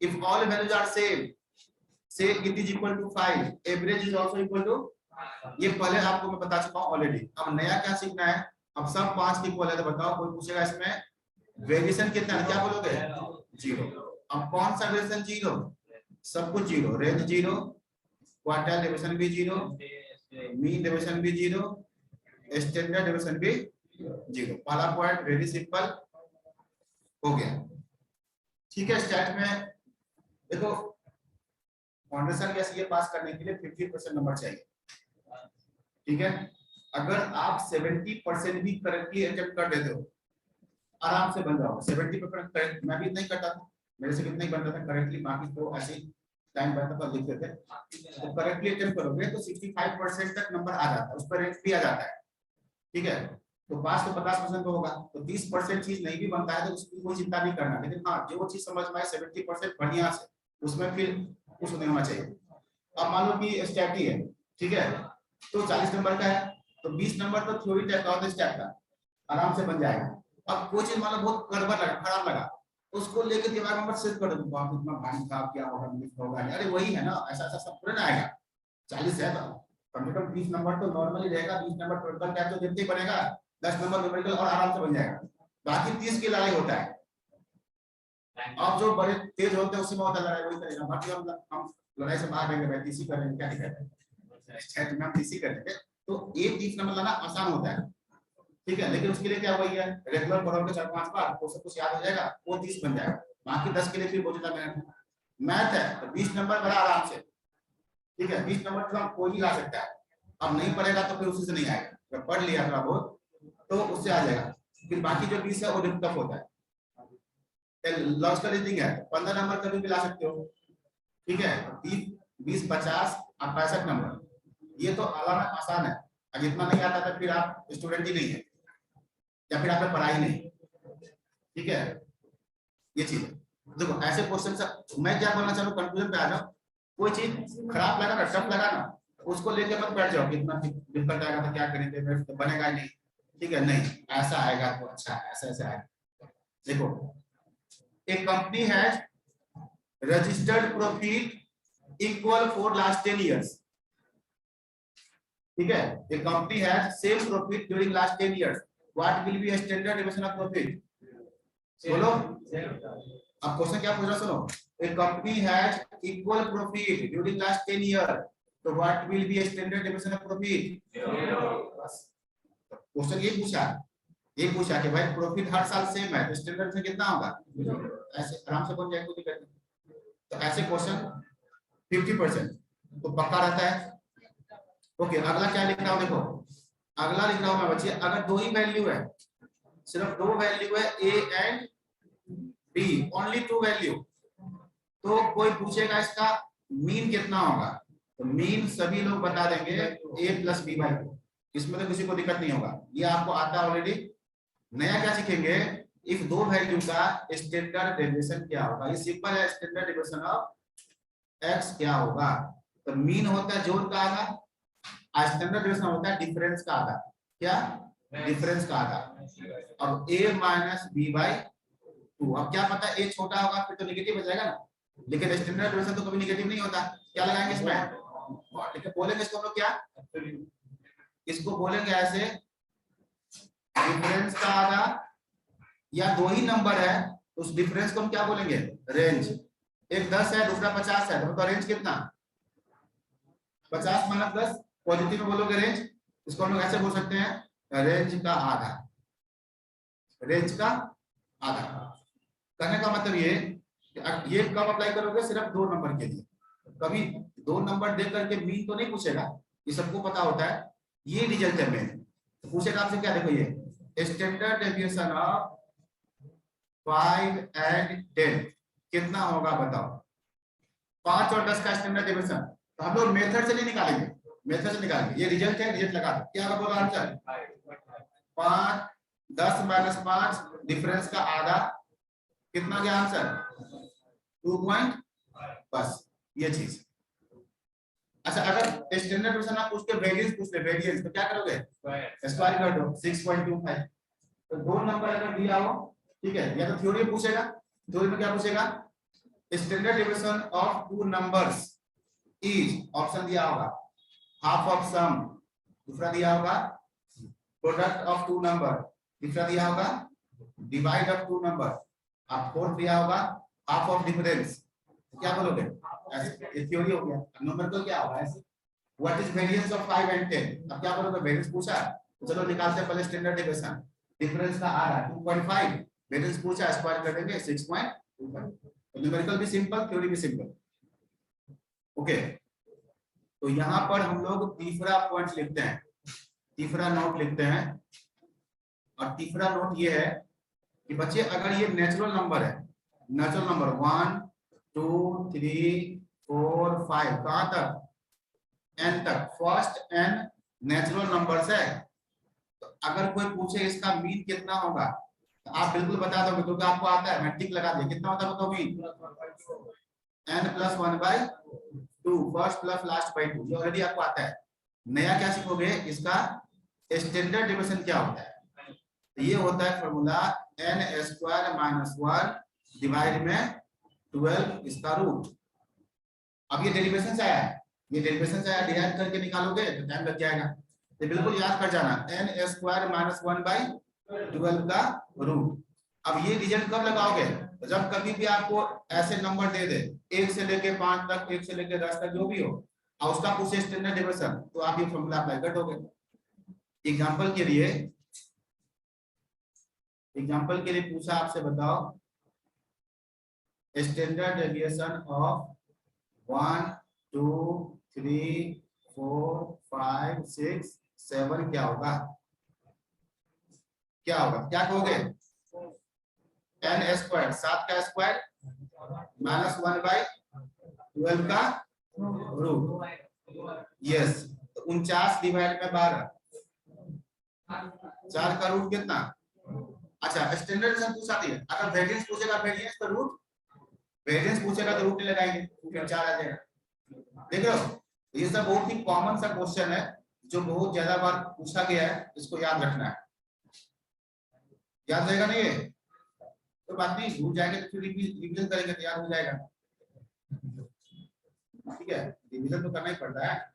if all values are same, so it is equal to 5, average is also equal to, ये पहले आपको मैं बता चुका हूं ऑलरेडी। अब नया क्या सीखना है, अब सब 5 इक्वल है, तो बताओ कोई पूछेगा इसमें वेरिएशन कितना है, क्या बोलोगे? 0। अब कौन सा वेरिएशन 0? सब कुछ 0, रेंज 0, क्वार्टाइल डेविएशन भी 0, मीन डेविएशन भी 0, स्टैंडर्ड डेविएशन भी 0। पहला पॉइंट वेरी सिंपल हो गया, ठीक है। स्टैट में देखो फाउंडेशन या सीए पास करने के लिए 50% नंबर चाहिए, ठीक है। अगर आप 70% भी करेक्टली अटेम्प्ट कर देते हो, आराम से बन जाओगे 70% करेक्ट। मैं भी नहीं करता था, मेरे से कितना ही बनता था करेक्टली, बाकी तो ऐसे टाइम बैठा था लिख देते, तो करेक्टली अटेम्प्ट करोगे तो 65% तक नंबर आ जाता है, उस पर रैंक भी आ जाता है, ठीक है। तो पास तो 50% होगा, तो 30% चीज नहीं भी बनता है तो उसकी कोई चिंता नहीं करना, लेकिन हाँ जो चीज समझ में आए 70% बढ़िया से, उसमें फिर कुछ नहीं होना चाहिए। अब मान लो कि स्टैट है, ठीक है, तो 40 नंबर का है, तो 20 नंबर तो थ्योरी टाइप का होता है, स्टैट का आराम से बन जाएगा। अब कोई चीज मान लो बहुत गड़बड़ लगा, खराब लगा, उसको लेके दिमाग में सिर्फ कर दो, बाप इतना भारी था, क्या होगा मिस होगा, अरे वही है ना, ऐसा ऐसा सब पूरा ना आएगा। 40 है तो कम से कम 20 नंबर तो नॉर्मली रहेगा, 20 नंबर टोटल क्या तो देखते ही बनेगा, 10 नंबर न्यूमेरिकल और आराम से बन जाएगा, बाकी 30 की लड़ाई होता है। आप जो बड़े तेज होते हैं उसी में होता है लड़ाई, वही करेगा, बाकी हम लड़ाई से बाहर रहेंगे, भाई तीसी करेंगे, क्या दिक्कत है, स्टेट में हम तीसी करेंगे, तो एक 30 नंबर लाना आसान होता है, ठीक है। लेकिन उसके लिए क्या वही है, रेगुलर पढ़ोगे 4-5 बार वो सब कुछ याद हो जाएगा, वो 30 बन जाएगा, बाकी 10 के लिए फिर बहुत ज्यादा मेहनत। मैथ है तो 20 नंबर बड़ा आराम से, ठीक है, 20 नंबर तो हम कोई ही ला सकता है, अब नहीं पढ़ेगा तो फिर उसी से नहीं आएगा, जब पढ़ लिया थोड़ा बहुत तो उससे आ जाएगा, फिर बाकी जो 20 है वो टफ होता है। लॉजिकल रीजनिंग है 15 नंबर कभी भी ला सकते हो, ठीक है, 20, 50 और 65 नंबर, ये तो आसान है, अगर इतना नहीं आता तो फिर आप स्टूडेंट ही नहीं है, या फिर आपने पढ़ाई नहीं, ठीक है, ये चीज देखो। ऐसे क्वेश्चन से मैं क्या बोलना चाहूँ, कंक्लूजन पे आ जाओ, कोई चीज खराब लगा ना, टफ लगा ना, उसको लेके मत बैठ जाओ, कितना डिफिकल्ट आएगा तो क्या करेंगे, तो बनेगा ही नहीं, ठीक है, नहीं ऐसा आएगा तो अच्छा, ऐसा ऐसा आएगा। देखो एक कंपनी है registered profit equal for last 10 years, ठीक है, a company has same profit during last 10 years, what will be a standard deviation of profit? बोलो, अब क्वेश्चन क्या पूछ रहा सुनो, a company has equal profit during last 10 years, तो what will be a standard deviation of profit? Question ये पूछा कि भाई प्रॉफिट हर साल सेम है तो स्टैंडर्ड से कितना होगा, ऐसे आराम से बन जाए, कोई दिक्कत नहीं। तो ऐसे क्वेश्चन 50% तो पक्का रहता है। ओके अगला क्या लिख रहा हूं, देखो अगला लिख रहा हूं मैं बच्चे, अगर दो ही वैल्यू है, सिर्फ दो वैल्यू है A and B, only 2 value, तो कोई पूछेगा इसका मीन कितना होगा, तो मीन सभी लोग बता देंगे a प्लस बी बाई 2, इसमें तो किसी को दिक्कत नहीं होगा, ये आपको आता है ऑलरेडी। नया क्या सीखेंगे, इफ दो वैल्यू का स्टैंडर्ड डेविएशन क्या होगा, ये सिंपल है, स्टैंडर्ड डेविएशन ऑफ एक्स क्या होगा? तो मीन होता है जोड़ का आधा, स्टैंडर्ड डेविएशन होता है डिफरेंस का आधा। क्या? डिफरेंस का आधा। अब a माइनस बी बाई 2। अब क्या पता a छोटा होगा फिर तो निगेटिव हो जाएगा ना, लेकिन स्टैंडर्ड डेविएशन तो कभी निगेटिव नहीं होता। क्या लगाएंगे इसमें? लेकिन बोलेंगे इसको हम लोग क्या? इसको बोलेंगे ऐसे, डिफरेंस का आधा, या दो ही नंबर है उस डिफरेंस को हम क्या बोलेंगे? रेंज। एक 10 है दूसरा 50 है, तो रेंज कितना? 50 माइनस 10। पॉजिटिव में बोलोगे रेंज, इसको हम लोग ऐसे बोल सकते हैं रेंज का आधा। रेंज का आधा कहने का मतलब ये कब अप्लाई करोगे? सिर्फ दो नंबर के लिए। कभी दो नंबर दे करके मीन तो नहीं पूछेगा, ये सबको पता होता है। ये रिजल्ट है मेन। तो पूछेगा आपसे क्या? देखो ये स्टैंडर्ड डेविएशन ऑफ 5 एंड 10 कितना होगा बताओ? 5 और 10 का स्टैंडर्ड डेविएशन। तो हम लोग मेथड से नहीं निकालेंगे, मेथड से निकालेंगे। ये रिजल्ट है, रिजल्ट लगा दो। क्या बोला आंसर? 5 10 माइनस 5 डिफरेंस का आधा, कितना गया आंसर? 2 पॉइंट। बस ये चीज। अच्छा अगर स्टैंडर्ड डेविएशन आप पूछ के वेरिएंस पूछ ले, वेरिएंस तो क्या करोगे? स्क्वायर कर दो 6.25। तो दो नंबर अगर दिया हो, ठीक है, या तो थ्योरी पूछेगा। थ्योरी में क्या पूछेगा? Standard deviation of two numbers is, option दिया होगा हाफ ऑफ सम, दूसरा दिया होगा प्रोडक्ट ऑफ टू नंबर, तीसरा दिया होगा डिवाइड ऑफ टू नंबर, आप फोर्थ दिया होगा हाफ ऑफ डिफरेंस। क्या बोलोगे? ये थ्योरी हो गया। न्यूमेरिकल क्या होगा ऐसे? What is variance of 5 and 10? अब क्या बोलोगे? वेरिएंस पूछा तो चलो निकालते हैं पहले स्टैंडर्ड डेविएशन। डिफरेंस का आधा 2.5, वेरिएंस पूछा स्क्वायर कर देंगे 6.25। न्यूमेरिकल भी सिंपल, थ्योरी भी सिंपल। ओके, तो यहां पर हम लोग तीसरा पॉइंट लिखते हैं, तीसरा नोट लिखते हैं। और तीसरा नोट ये है कि बच्चे अगर ये नेचुरल नंबर है, नेचुरल नंबर 1 2 3 4 5 कहां तक? n तक, फर्स्ट n नेचुरल नंबर्स है। तो अगर कोई पूछे इसका मीन कितना होगा तो आप बिल्कुल बता दोगे, क्योंकि आपको आता है। मैं टिक लगा दिया। कितना होता है बताओ mean? n plus 1/2, first plus last by 2। ये ऑलरेडी आपको आता है। नया क्या सीखोगे? इसका स्टैंडर्ड डेविएशन क्या होता है। तो ये होता है formula n square minus 1 divide में 12 इसका रूट। अब ये डेरिवेशन से आया है, ये डेरिवेशन से आया, डिवाइड करके निकालोगे तो टाइम लग जाएगा। तो बिल्कुल याद कर जाना n स्क्वायर माइनस 1/12 का रूट। अब ये रिजल्ट कब लगाओगे? जब कभी भी आपको ऐसे नंबर दे दे 1 से लेके 5 तक, 1 से लेके 10 तक, जो भी हो, और उसका पूछे स्टैंडर्ड डेविएशन, तो आप ये फॉर्मूला अप्लाई कर दोगे। एग्जांपल के लिए, एग्जांपल के लिए पूछा आपसे, बताओ स्टैंडर्ड डेविएशन ऑफ 1 2 3 4 5 6 7 क्या होगा? क्या होगा? क्या कहोगे? n स्क्वायर, 7 का स्क्वायर माइनस 1/12 का रूट। यस, 49 डिवाइड में 12, 4 का रूट कितना? अच्छा स्टैंडर्ड डेविएशन पूछा दिया। अगर वेरिएंस पूछेगा, वेरिएंस का रूट, वेरिएंस पूछेगा तो रूट नहीं लगाएंगे, फिर 4 आ जाएगा। देख रहे हो? ये सब बहुत ही कॉमन सा क्वेश्चन है जो बहुत ज्यादा बार पूछा गया है, इसको याद रखना है। याद रहेगा नहीं ये तो बात नहीं, भूल जाएंगे तो फिर रिवीजन करेंगे तो याद हो जाएगा। ठीक है, रिवीजन तो करना ही पड़ता है।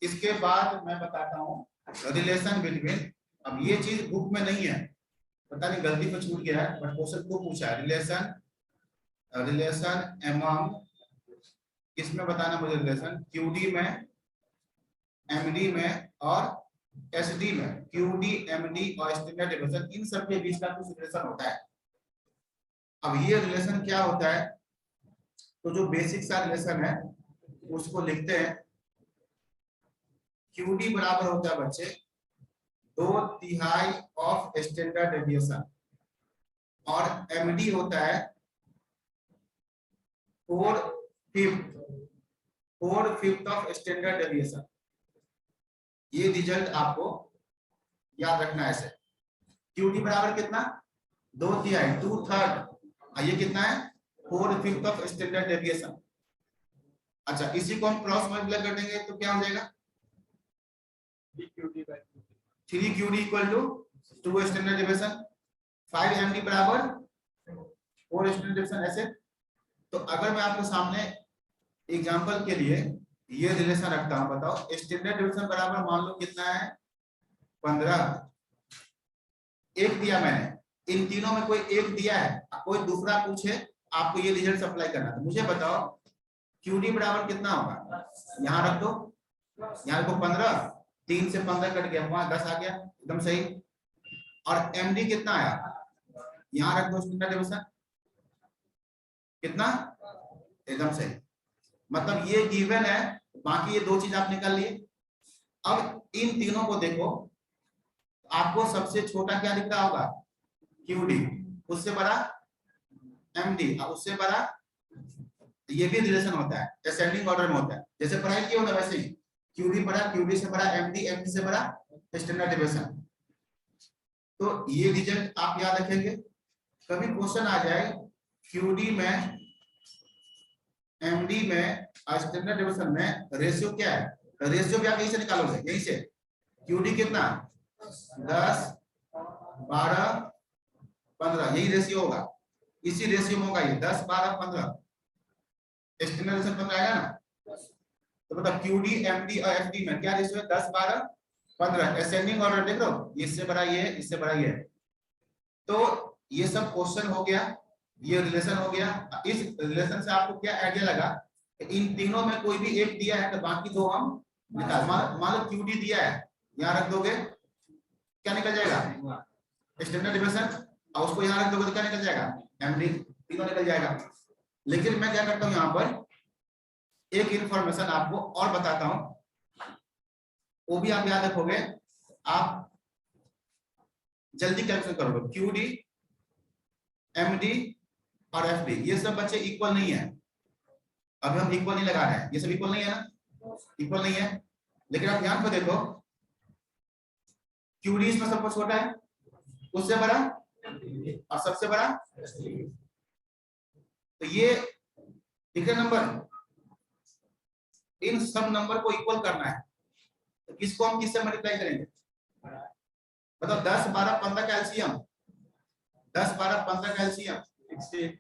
इसके बाद मैं बताता हूँ रिलेशन बिटवीन। अब ये चीज बुक में नहीं है, पता नहीं गलती से छूट गया है, बट क्वेश्चन को पूछा है रिलेशन, रिलेशन एमंग, किसमें बताना मुझे? रिलेशन क्यूडी में, एमडी में और एसडी में। क्यूडी, एमडी और स्टैंडर्ड डेविएशन, इन सब के बीच का कुछ रिलेशन होता है। अब ये रिलेशन क्या होता है? तो जो बेसिक सा रिलेशन है उसको लिखते हैं। क्यूडी बराबर होता है बच्चे 2/3 ऑफ स्टैंडर्ड डेविएशन, और एमडी होता है 4/5 ऑफ स्टैंडर्ड डेविएशन। ये रिजल्ट आपको याद रखना है ऐसे। क्यूडी बराबर कितना? 2/3, 2/3। ये कितना है? 4/5 ऑफ स्टैंडर्ड डेविएशन। अच्छा, इसी को हम क्रॉस मल्टीप्लाई कर देंगे तो क्या हो जाएगा, 3QD equal to 2 standard deviation, 5MD बराबर 4 स्टैंडर्ड डेविएशन। ऐसे तो अगर मैं आपके सामने एग्जांपल के लिए ये रिलेशन रखता हूं, बताओ स्टैंडर्ड डेविएशन बराबर मान लो कितना है 15, एक दिया मैंने, इन तीनों में कोई एक दिया है, कोई दूसरा पूछे आपको ये रिजल्ट अप्लाई करना, तो मुझे बताओ QD बराबर कितना होगा, यहाँ रख दो, यहाँ रखो 15, 3 से 15 कट गया, वहां 10 आ गया, एकदम सही। और MD कितना आया, यहाँ रख दो स्टैंडर्ड डेविएशन कितना, एकदम सही। मतलब ये गिवन है, बाकी ये दो चीज आप निकाल लिए। अब इन तीनों को देखो, आपको सबसे छोटा क्या दिख रहा होगा, QD, उससे बड़ा MD, और उससे बड़ा, ये भी रिलेशन होता है, असेंडिंग ऑर्डर में होता है, जैसे पढ़ाई किया होगा वैसे ही, QD बड़ा, QD से बड़ा MD, MD से बड़ा स्टैंडर्ड डेविएशन। तो ये रिजल्ट आप याद रखेंगे, कभी क्वेश्चन आ जाए QD में MD में स्टैंडर्ड डेविएशन में रेशियो क्या है, रेशियो भी आप यहीं से निकालोगे, यहीं से QD कितना 10, 12, 15, यही रेशियो होगा, इसी रेशियो में होगा ये 10, 12, 15 स्टैंडर्ड डेविएशन 15 आएगा ना। तो मतलब QD MD और FD में क्या रेशियो है, 10, 12, 15, असेंडिंग ऑर्डर देख लो, इससे बड़ा ये, इससे बड़ा ये। तो ये सब क्वेश्चन हो गया, ये रिलेशन हो गया। इस रिलेशन से आपको क्या आइडिया लगा, इन तीनों में कोई भी एक दिया है तो बाकी दो हम निकाल, मान लो QD दिया है, यहाँ रख दोगे क्या निकल जाएगा, स्टैंडर्ड डेविएशन, और उसको यहाँ रख दोगे तो क्या निकल जाएगा, MD, तीनों निकल जाएगा। लेकिन मैं क्या करता हूँ, यहाँ पर एक इंफॉर्मेशन आपको और बताता हूँ, वो भी आप याद रखोगे, आप जल्दी कैलकुलेट करोगे। QD, MD और FD ये सब बच्चे इक्वल नहीं है, अब हम इक्वल नहीं लगा रहे हैं, ये सब इक्वल नहीं है ना, इक्वल नहीं है। लेकिन आप ध्यान से देखो, QD इसमें सबसे छोटा है, उससे बड़ा और सबसे बड़ा, तो ये ठीक है नंबर, इन सब नंबर को इक्वल करना है, तो किसको हम किससे मल्टीप्लाई करेंगे, मतलब 10, 12, 15 का एलसीएम, 10, 12, 15 का एलसीएम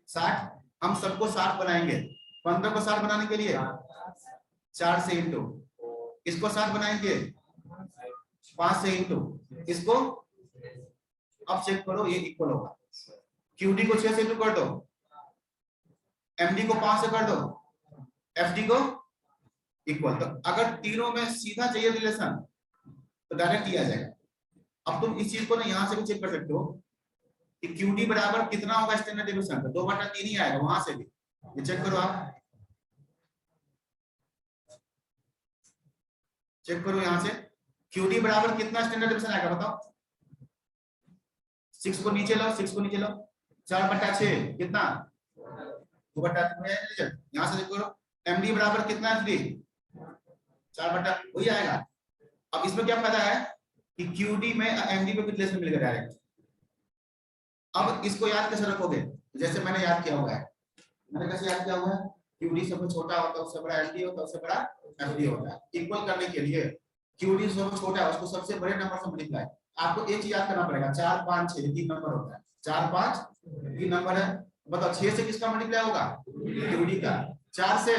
60, हम सबको 60 बनाएंगे। 15 को 60 बनाने के लिए 4 से इंटू, इसको 60 बनाएंगे 5 से इंटू, इसको अब चेक करो ये इक्वल होगा। QD को 6 से इंटू कर दो, MD को 5 से कर दो, FD को इक्वल। तो अगर तीनों में सीधा चाहिए रिलेशन तो डायरेक्ट किया जाएगा। अब तुम इस चीज को ना यहाँ से भी चेक कर सकते हो कि QD बराबर कितना होगा स्टैंडर्ड डेविएशन, तो 2/3 ही आएगा, वहां से भी ये चेक करो, आप चेक करो यहाँ से QD बराबर कितना स्टैंडर्ड डेविएशन आएगा, बताओ। 6 को नीचे लो, 6 को नीचे लो, 4/6 कितना, 2/3 यहाँ से चेक करो। MD बराबर कितना है, 4/, वही आएगा। अब इसमें क्या फायदा है कि QD में MD पे रिलेशन मिल गया डायरेक्ट। अब इसको याद कैसे रखोगे, जैसे मैंने याद किया हुआ है, मैंने कैसे याद किया हुआ है, QD सबसे छोटा होता है, उससे बड़ा MD होता है, उससे बड़ा FD होता है। इक्वल करने के लिए QD सबसे छोटा है, उसको सबसे बड़े नंबर से मल्टीप्लाई, आपको एक चीज याद करना पड़ेगा, 4, 5, 6 3 नंबर होता है, 4, 5 3 नंबर है। बताओ 6 से किसका मल्टीप्लाई होगा, QD का, 4 से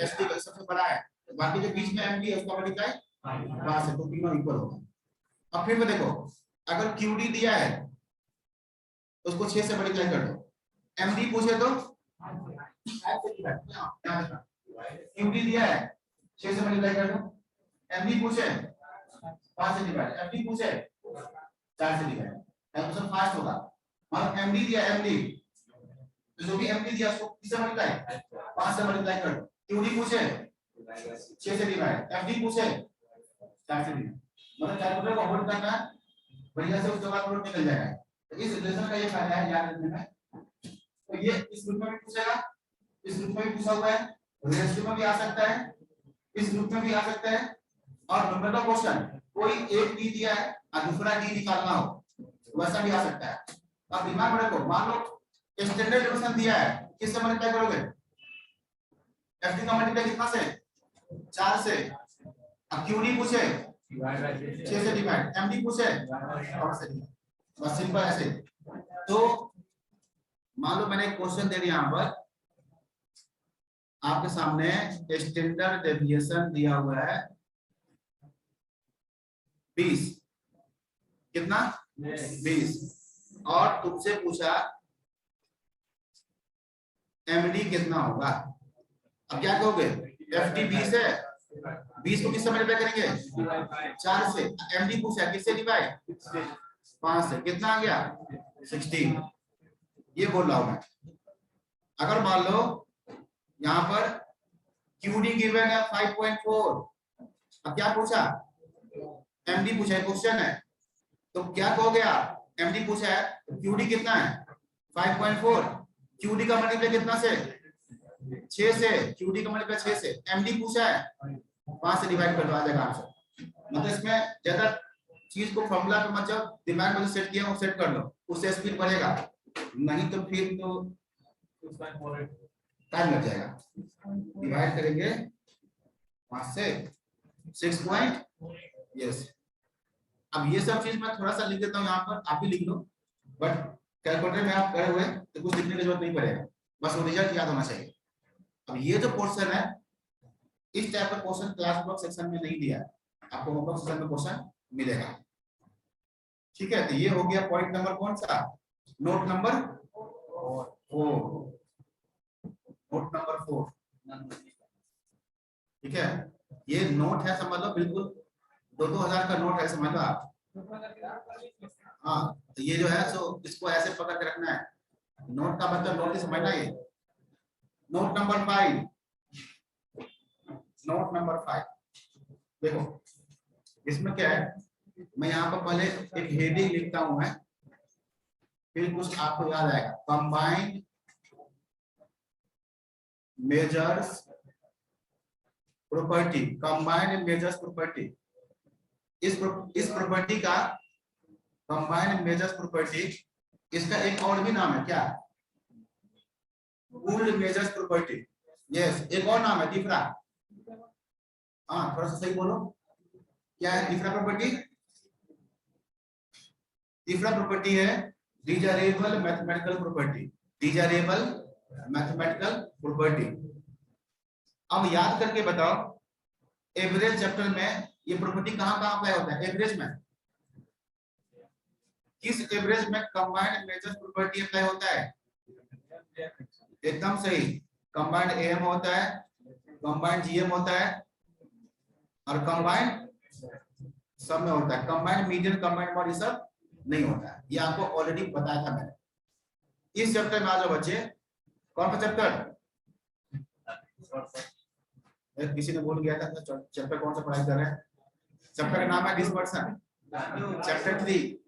SD का, सबसे बड़ा है, बाकी जो बीच में MD है उसका मल्टीप्लाई 5 से, तो तीनों इक्वल होगा। अब फिर में देखो, अगर QD दिया है तो उसको 6 से मल्टीप्लाई कर दो, MD पूछे तो QD दिया है 6 से मल्टीप्लाई कर दो, MD पूछे 5 से डिवाइड, FD पूछे 4 से डिवाइड, कैलकुलेशन फास्ट होगा। और MD दिया, MD तो जो भी MD दिया उसको किससे मल्टीप्लाई, 5 से मल्टीप्लाई कर दो। QD पूछे 6 से डिवाइड, FD पूछे 4 से डिवाइड, मतलब कैलकुलेटर को होल्ड करना बढ़िया से, उसके बाद प्रूफ निकल जाएगा। तो इस रिलेशन का ये फायदा है याद रखने में। तो ये इस रूप में भी पूछेगा, इस रूप में भी पूछा हुआ है, रेशियो में भी आ सकता है, इस रूप में भी आ सकता है। और नंबर का क्वेश्चन कोई एक डी दिया है और दूसरा डी निकालना हो, वैसा भी आ सकता है। अब दिमाग में रखो, मान लो स्टैंडर्ड डेविएशन दिया है, किससे मल्टीप्लाई करोगे? एफडी का मल्टीप्लाई कितना से? 4 से। अब क्यूडी पूछे 6 से डिवाइड, एमडी पूछे 4 से डिवाइड, बस सिंपल ऐसे। तो मान लो मैंने एक क्वेश्चन दे दिया यहाँ पर आपके सामने, स्टैंडर्ड डेविएशन दिया हुआ है 20, कितना 20, और तुमसे पूछा एमडी कितना होगा। अब क्या कहोगे? एफडी 20 है, 20 को किससे मल्टीप्लाई करेंगे? 4 से। एमडी पूछा किससे डिवाइड? 5 से। कितना आ गया? 16। ये बोल रहा हूं मैं। अगर मान लो यहाँ पर क्यूडी गिवन है 5.4, अब क्या पूछा? एमडी पूछा है, क्वेश्चन है, तो क्या कहोगे आप? एमडी पूछा है तो क्यूडी कितना है? 5.4। क्यूडी का मल्टीप्लाई कितना से? 6 से। क्यूडी का मल्टीप्लाई 6 से। एमडी पूछा है 5 से डिवाइड कर दो, आ जाएगा आंसर। मतलब इसमें ज्यादा चीज को फॉर्मूला पे मत जाओ, दिमाग में जो सेट किया वो सेट कर लो, उससे स्पीड बढ़ेगा, नहीं तो फिर तो टाइम लग जाएगा। डिवाइड करेंगे 5 से 6 पॉइंट, यस। अब ये सब चीज मैं थोड़ा सा लिख देता हूँ यहाँ पर, आप भी लिख लो, बट कैलकुलेटर में आप करे हुए तो कुछ लिखने की जरूरत नहीं पड़ेगा, बस वो रिजल्ट याद होना चाहिए। अब ये जो पोर्शन है, इस टाइप का क्वेश्चन क्लास वर्क सेक्शन में नहीं दिया है, आपको होमवर्क सेक्शन में क्वेश्चन मिलेगा। ठीक है, तो ये हो गया पॉइंट नंबर कौन सा? Note number 4। नोट नंबर 4, ठीक है। ये नोट है, समझ लो, बिल्कुल 2-2 हजार का नोट है, समझ लो आप। हाँ, तो ये जो है सो इसको ऐसे पकड़ के रखना है। नोट का मतलब नोट ही समझना। ये नोट नंबर 5, नोट नंबर 5 देखो, इसमें क्या है, मैं यहाँ पर पहले एक हेडिंग लिखता हूं मैं, फिर कुछ आपको याद आएगा। Combined measures property, combined measures property, इस प्रॉपर्टी का, कंबाइंड मेजर्स प्रॉपर्टी, इसका एक और भी नाम है क्या? Pooled measures property, yes. एक और नाम है तीसरा, हाँ थोड़ा सा सही बोलो, क्या है तीसरा प्रॉपर्टी? तीसरा प्रॉपर्टी है desirable mathematical property, desirable mathematical property. अब याद करके बताओ, एवरेज चैप्टर में ये प्रॉपर्टी कहां कहां अप्लाई होता है? एवरेज में। किस एवरेज में कंबाइंड मेजर्स प्रॉपर्टी अप्लाई होता है? एकदम सही, कंबाइंड एएम होता है, कंबाइंड जीएम होता है, और कंबाइंड सब में होता है। कंबाइंड मीडियन, कंबाइंड मॉड, ये सब नहीं होता है। ये आपको ऑलरेडी बताया था मैंने। इस चैप्टर में आ जाओ बच्चे, कौन सा चैप्टर? किसी ने बोल गया था चैप्टर कौन सा पढ़ाई कर रहे हैं? चैप्टर का नाम है डिस्पर्सन, चैप्टर 3।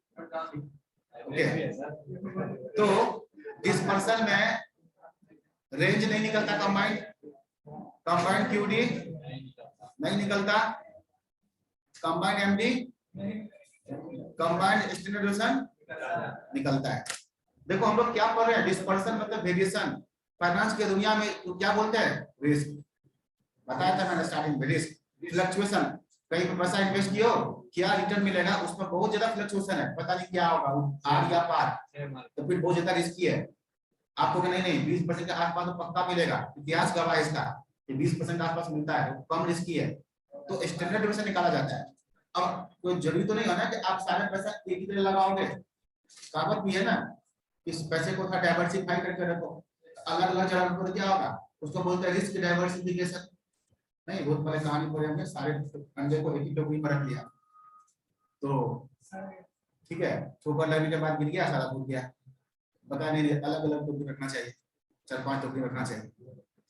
ओके, तो डिस्पर्सन में रेंज नहीं निकलता, कंबाइंड क्यूडी नहीं निकलता, कंबाइंड एमडी, कंबाइंड स्टैंडर्डाइजेशन निकलता है। देखो हम लोग क्या पढ़ रहे हैं? डिस्पर्सन मतलब वेरिएशन। फाइनेंस की दुनिया में तो क्या बोलते हैं? रिस्क। बताया था मैंने स्टार्टिंग में, रिस्क, फ्लक्चुएशन। कहीं पे पैसा इन्वेस्ट किया, क्या रिटर्न मिलेगा, उसमें बहुत ज्यादा फ्लक्चुएशन है, पता नहीं क्या होगा, आर या पार, तो फिर बहुत ज्यादा रिस्की है। आपको नहीं नहीं 20% के आसपास तो पक्का मिलेगा, इतिहास गवाह है इसका, 20% के आसपास मिलता है, कम रिस्की है, तो स्टैंडर्ड डेविएशन निकाला जाता है। अब कोई जरूरी तो नहीं है ना कि आप सारे पैसा एक ही तरह लगाओगे, कहावत भी है ना, इस पैसे को डाइवर्सिफाई करके रखो, अलग अलग जगह पर क्या होगा, उसको बोलते हैं रिस्क डाइवर्सिफिकेशन। नहीं, बहुत बड़े कहानी पढ़े हमने, सारे अंडे को एक ही टोकरी में रख लिया, तो ठीक है, ठोकर लगने के बाद गिर गया, सारा टूट गया, पता नहीं, अलग अलग टोकरी रखना चाहिए, 4-5 टोकरी रखना चाहिए,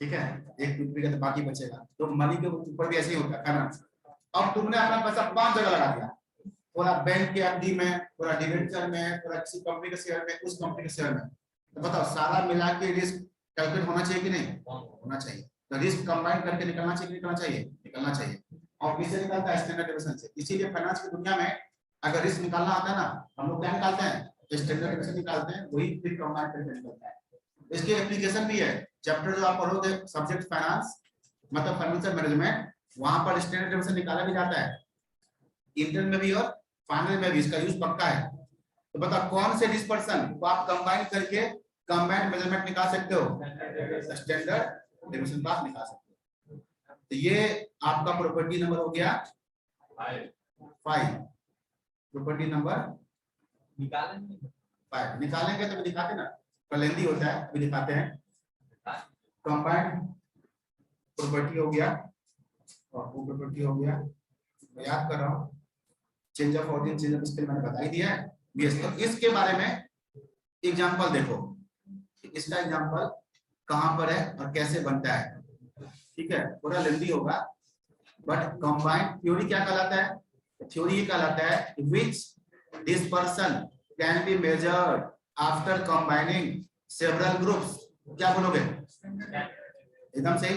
ठीक है, एक टूट गया तो बाकी बचेगा। तो मनी के ऊपर भी ऐसे ही होता है। अब तुमने अपना पैसा 5 जगह लगा दिया, थोड़ा बैंक के एफडी में, थोड़ा डिवेंचर में, थोड़ा किसी कंपनी के शेयर में, उस कंपनी के शेयर में, तो बताओ सारा मिला के रिस्क कैलकुलेट होना चाहिए कि नहीं? होना चाहिए। तो रिस्क कंबाइन करके निकलना चाहिए, निकलना चाहिए, निकलना चाहिए। और किससे निकलता है? स्टैंडर्ड डेविएशन से। इसीलिए फाइनेंस की दुनिया में अगर रिस्क निकालना आता है ना, हम लोग क्या निकालते हैं? स्टैंडर्ड डेविएशन निकालते हैं, वही फिर कंबाइन करके निकलता है। इसकी एप्लीकेशन भी है। चैप्टर जो आप पढ़ोगे सब्जेक्ट फाइनेंस मतलब फाइनेंशियल मैनेजमेंट, वहां पर स्टैंडर्ड डेविएशन निकाला भी जाता है, इंटर में भी और फाइनल में भी इसका यूज पक्का है। तो बताओ कौन से डिस्पर्सन को आप कंबाइन करके कंबाइंड मेजरमेंट निकाल सकते हो, स्टैंडर्ड डेविएशन का आप निकाल सकते हो। तो ये आपका प्रॉपर्टी नंबर हो गया 5। प्रॉपर्टी नंबर निकालेंगे तो दिखाते ना, लेंदी होता है, अभी दिखाते हैं। कंबाइंड प्रॉपर्टी हो गया और वो प्रॉपर्टी हो गया, मैं याद कर रहा हूँ, change of ordinary, change of scale मैंने बता ही दिया है। यस, तो इसके बारे में एग्जांपल देखो, इसका एग्जांपल कहां पर है और कैसे बनता है। ठीक है, पूरा लेंदी होगा, बट कंबाइंड थ्योरी क्या कहलाता है, थ्योरी ये कहलाता है which dispersion can be measured after combining several groups. क्या बोलोगे, एकदम सही।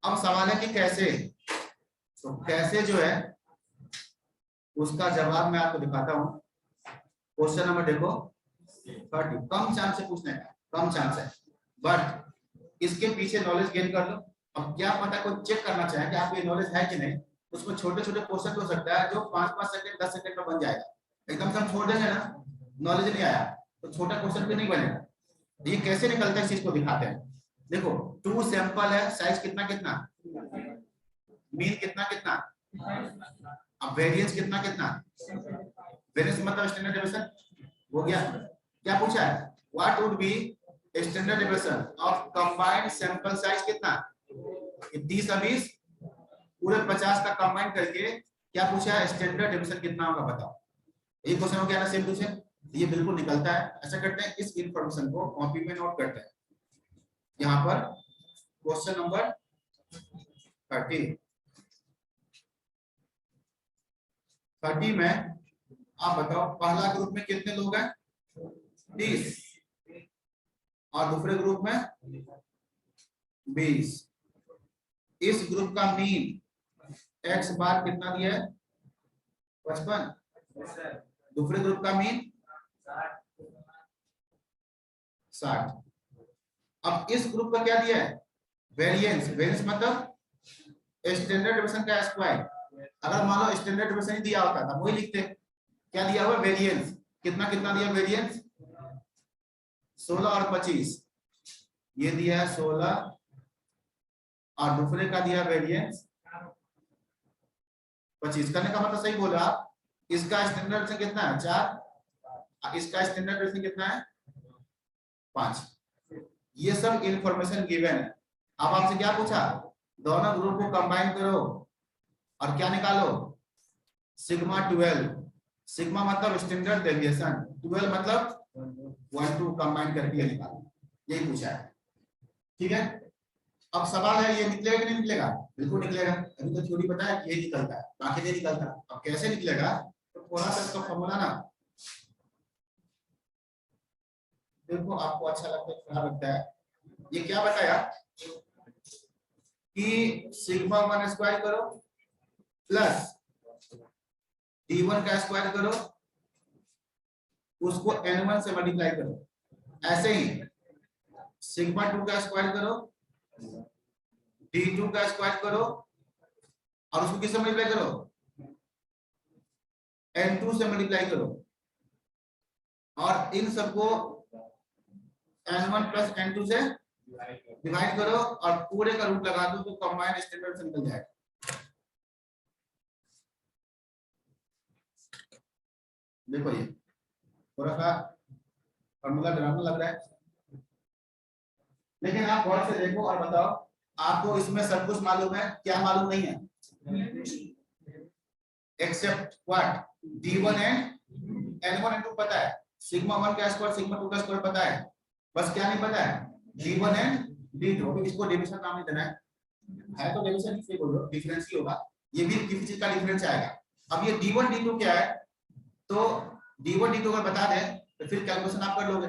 अब सवाल है कि कैसे, तो कैसे जो है उसका जवाब मैं आपको दिखाता हूं। क्वेश्चन नंबर देखो 30, कम चांस से पूछने का, कम चांस है, बट इसके पीछे नॉलेज गेन कर लो। अब क्या पता कोई चेक करना चाहे कि आपको ये नॉलेज है कि नहीं, उसमें छोटे छोटे क्वेश्चन हो सकता है जो 5-5 सेकंड 10 सेकंड में बन जाएगा। एकदम से हम छोड़ देंगे ना, नॉलेज नहीं आया तो छोटा क्वेश्चन भी नहीं बनेगा। ये कैसे निकलता है इस चीज को दिखाते हैं। देखो 2 सैंपल है, साइज कितना कितना, मीन कितना कितना, अब वेरिएंस कितना कितना, वेरिएंस मतलब स्टैंडर्ड डेविएशन हो गया। क्या पूछा है, what would be standard deviation of combined sample size कितना, 30 और 20 पूरे 50 का कंबाइन करके क्या पूछा है, स्टैंडर्ड डेविएशन कितना होगा बताओ। ये क्वेश्चन हो गया ना सेम टू सेम, ये बिल्कुल निकलता है। ऐसा करते हैं, इस इंफॉर्मेशन को कॉपी में नोट करते हैं। यहाँ पर क्वेश्चन नंबर 30 में आप बताओ पहला ग्रुप में कितने लोग हैं, 30, और दूसरे ग्रुप में 20। इस ग्रुप का मीन x बार कितना दिया है, 55। दूसरे ग्रुप का मीन 60। अब इस ग्रुप का क्या दिया है, वेरिएंस, वेरिएंस मतलब स्टैंडर्ड डेविएशन का स्क्वायर। अगर मान लो स्टैंडर्ड डेविएशन ही दिया होता था वही लिखते, क्या दिया हुआ वेरिएंस, कितना कितना दिया वेरिएंस, 16 और 25, ये दिया है 16 और दूसरे का दिया वेरिएंस 25। करने का मतलब सही बोला आप, इसका स्टैंडर्ड डेविएशन कितना है 4, इसका स्टैंडर्ड डेविएशन कितना है 5। ये सब इंफॉर्मेशन गिवन है। अब आपसे क्या पूछा, दोनों ग्रुप को कंबाइन करो और क्या निकालो, सिग्मा 12। सिग्मा मतलब स्टैंडर्ड डेविएशन, 12 मतलब 1 2 कंबाइन करके निकालो, यही पूछा है। ठीक है, अब सवाल है ये निकलेगा कि नहीं निकलेगा, बिल्कुल निकलेगा। अभी तो थ्योरी पता है ये निकलता है, बाकी नहीं निकलता। अब कैसे निकलेगा, तो थोड़ा सा इसका फॉर्मूला ना देखो, आपको अच्छा लगता है खराब लगता है। ये क्या बताया कि सिग्मा 1 स्क्वायर करो प्लस d1 का स्क्वायर करो, उसको n1 से मल्टीप्लाई करो। ऐसे ही सिग्मा 2 का स्क्वायर करो, d2 का स्क्वायर करो और उसको किससे मल्टीप्लाई करो, n2 से मल्टीप्लाई करो, और इन सबको n1 प्लस n2 से डिवाइड करो और पूरे का रूट लगा दो तो कंबाइंड स्टैंडर्ड से निकल जाएगा। देखो ये थोड़ा सा फॉर्मूला डरावना लग रहा है, लेकिन आप गौर से देखो और बताओ, आपको इसमें सब कुछ मालूम है, क्या मालूम नहीं है, accept what, d1 and n1 n2 पता है, सिग्मा 1 का स्क्वायर सिग्मा 2 का स्क्वायर पता है, बस क्या नहीं पता है, d1 एंड d2। इसको डिवीजन नाम नहीं देना है तो डिवीजन इसलिए बोलो, डिफरेंस ही होगा, ये भी किसी चीज का डिफरेंस आएगा। अब ये d1 d2 क्या है, तो d1 d2 अगर बता दें तो फिर कैलकुलेशन आप कर लोगे।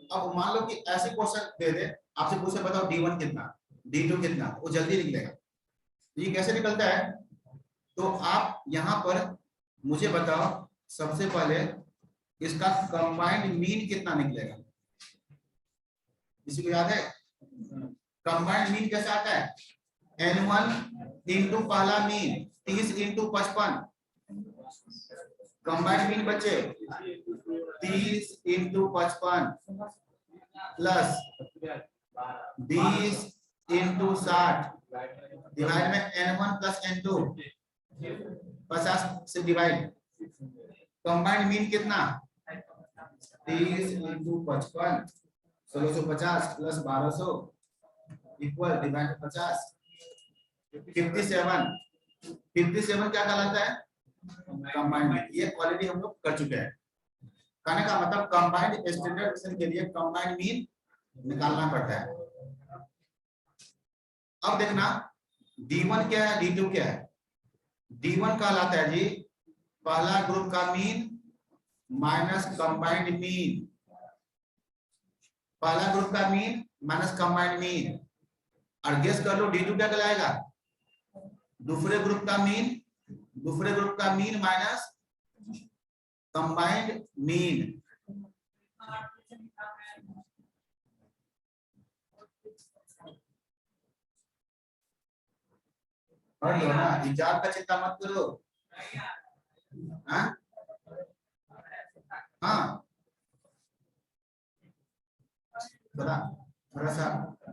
अब मान लो कि ऐसे क्वेश्चन दे दे, आपसे पूछे बताओ d1 कितना d2 कितना, वो जल्दी निकलेगा। ये कैसे निकलता है, तो आप यहां पर मुझे बताओ सबसे पहले इसका कंबाइंड मीन कितना निकलेगा। किसी को याद है? कंबाइंड मीन कैसे आता है? n1 इंटू पहला मीन 30 इंटू 55। कंबाइंड मीन बच्चे 30 इंटू 55 प्लस 20 इंटू 60 डिवाइड में n1 प्लस n2 50 से डिवाइड। कंबाइंड मीन कितना? 30 इंटू 55 1650 प्लस 1200 इक्वल डिवाइड 50 57। 57 क्या कहलाता है? Combined mean. ये क्वालिटी हम लोग कर चुके हैं। कहने का मतलब कंबाइंड स्टैंडर्ड डिवीजन के लिए कंबाइंड मीन निकालना पड़ता है। अब देखना D1 क्या है, D2 क्या है। D1 कहलाता है जी पहला ग्रुप का मीन माइनस कंबाइंड मीन। पहला ग्रुप का मीन माइनस कंबाइंड मीन। और गेस कर लो D2 क्या कहलाएगा? दूसरे ग्रुप का मीन माइनस कंबाइंड मीन। और लो ना, हिजाब का चिंता मत करो। हाँ हाँ, थोड़ा सा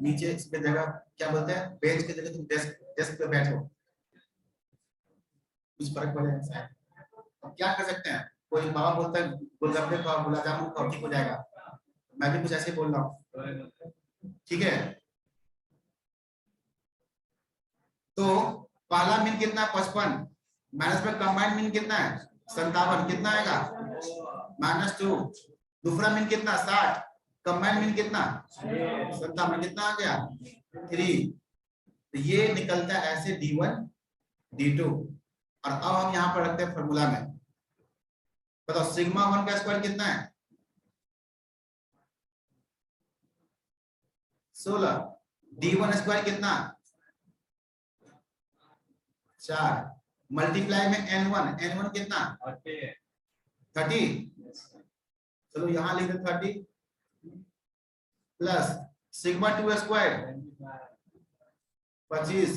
नीचे इस पे जगह क्या बोलते हैं, बेंच की जगह तुम डेस्क पे बैठो, कुछ फर्क पड़ेगा। अब क्या कर सकते हैं? कोई बाबा बोलता है गोलगप्पे खाओ, गुलाब जामुन खाओ, ठीक हो जाएगा। मैं भी कुछ ऐसे बोल रहा हूँ, ठीक है। तो पहला मीन कितना है? 55 माइनस में कंबाइंड मीन कितना है? 57। कितना आएगा? -2। दूसरा मीन कितना? 60। कंबाइंड मीन कितना? 57। कितना आ गया? 3। तो ये निकलता है ऐसे D1 D2। और अब हम यहाँ पर रखते हैं फॉर्मूला में। बताओ सिग्मा 1 का स्क्वायर कितना है? 16। D1 स्क्वायर कितना? 4 मल्टीप्लाई में n1 कितना? 30। चलो यहाँ लिख दो 30 plus sigma 2 square 25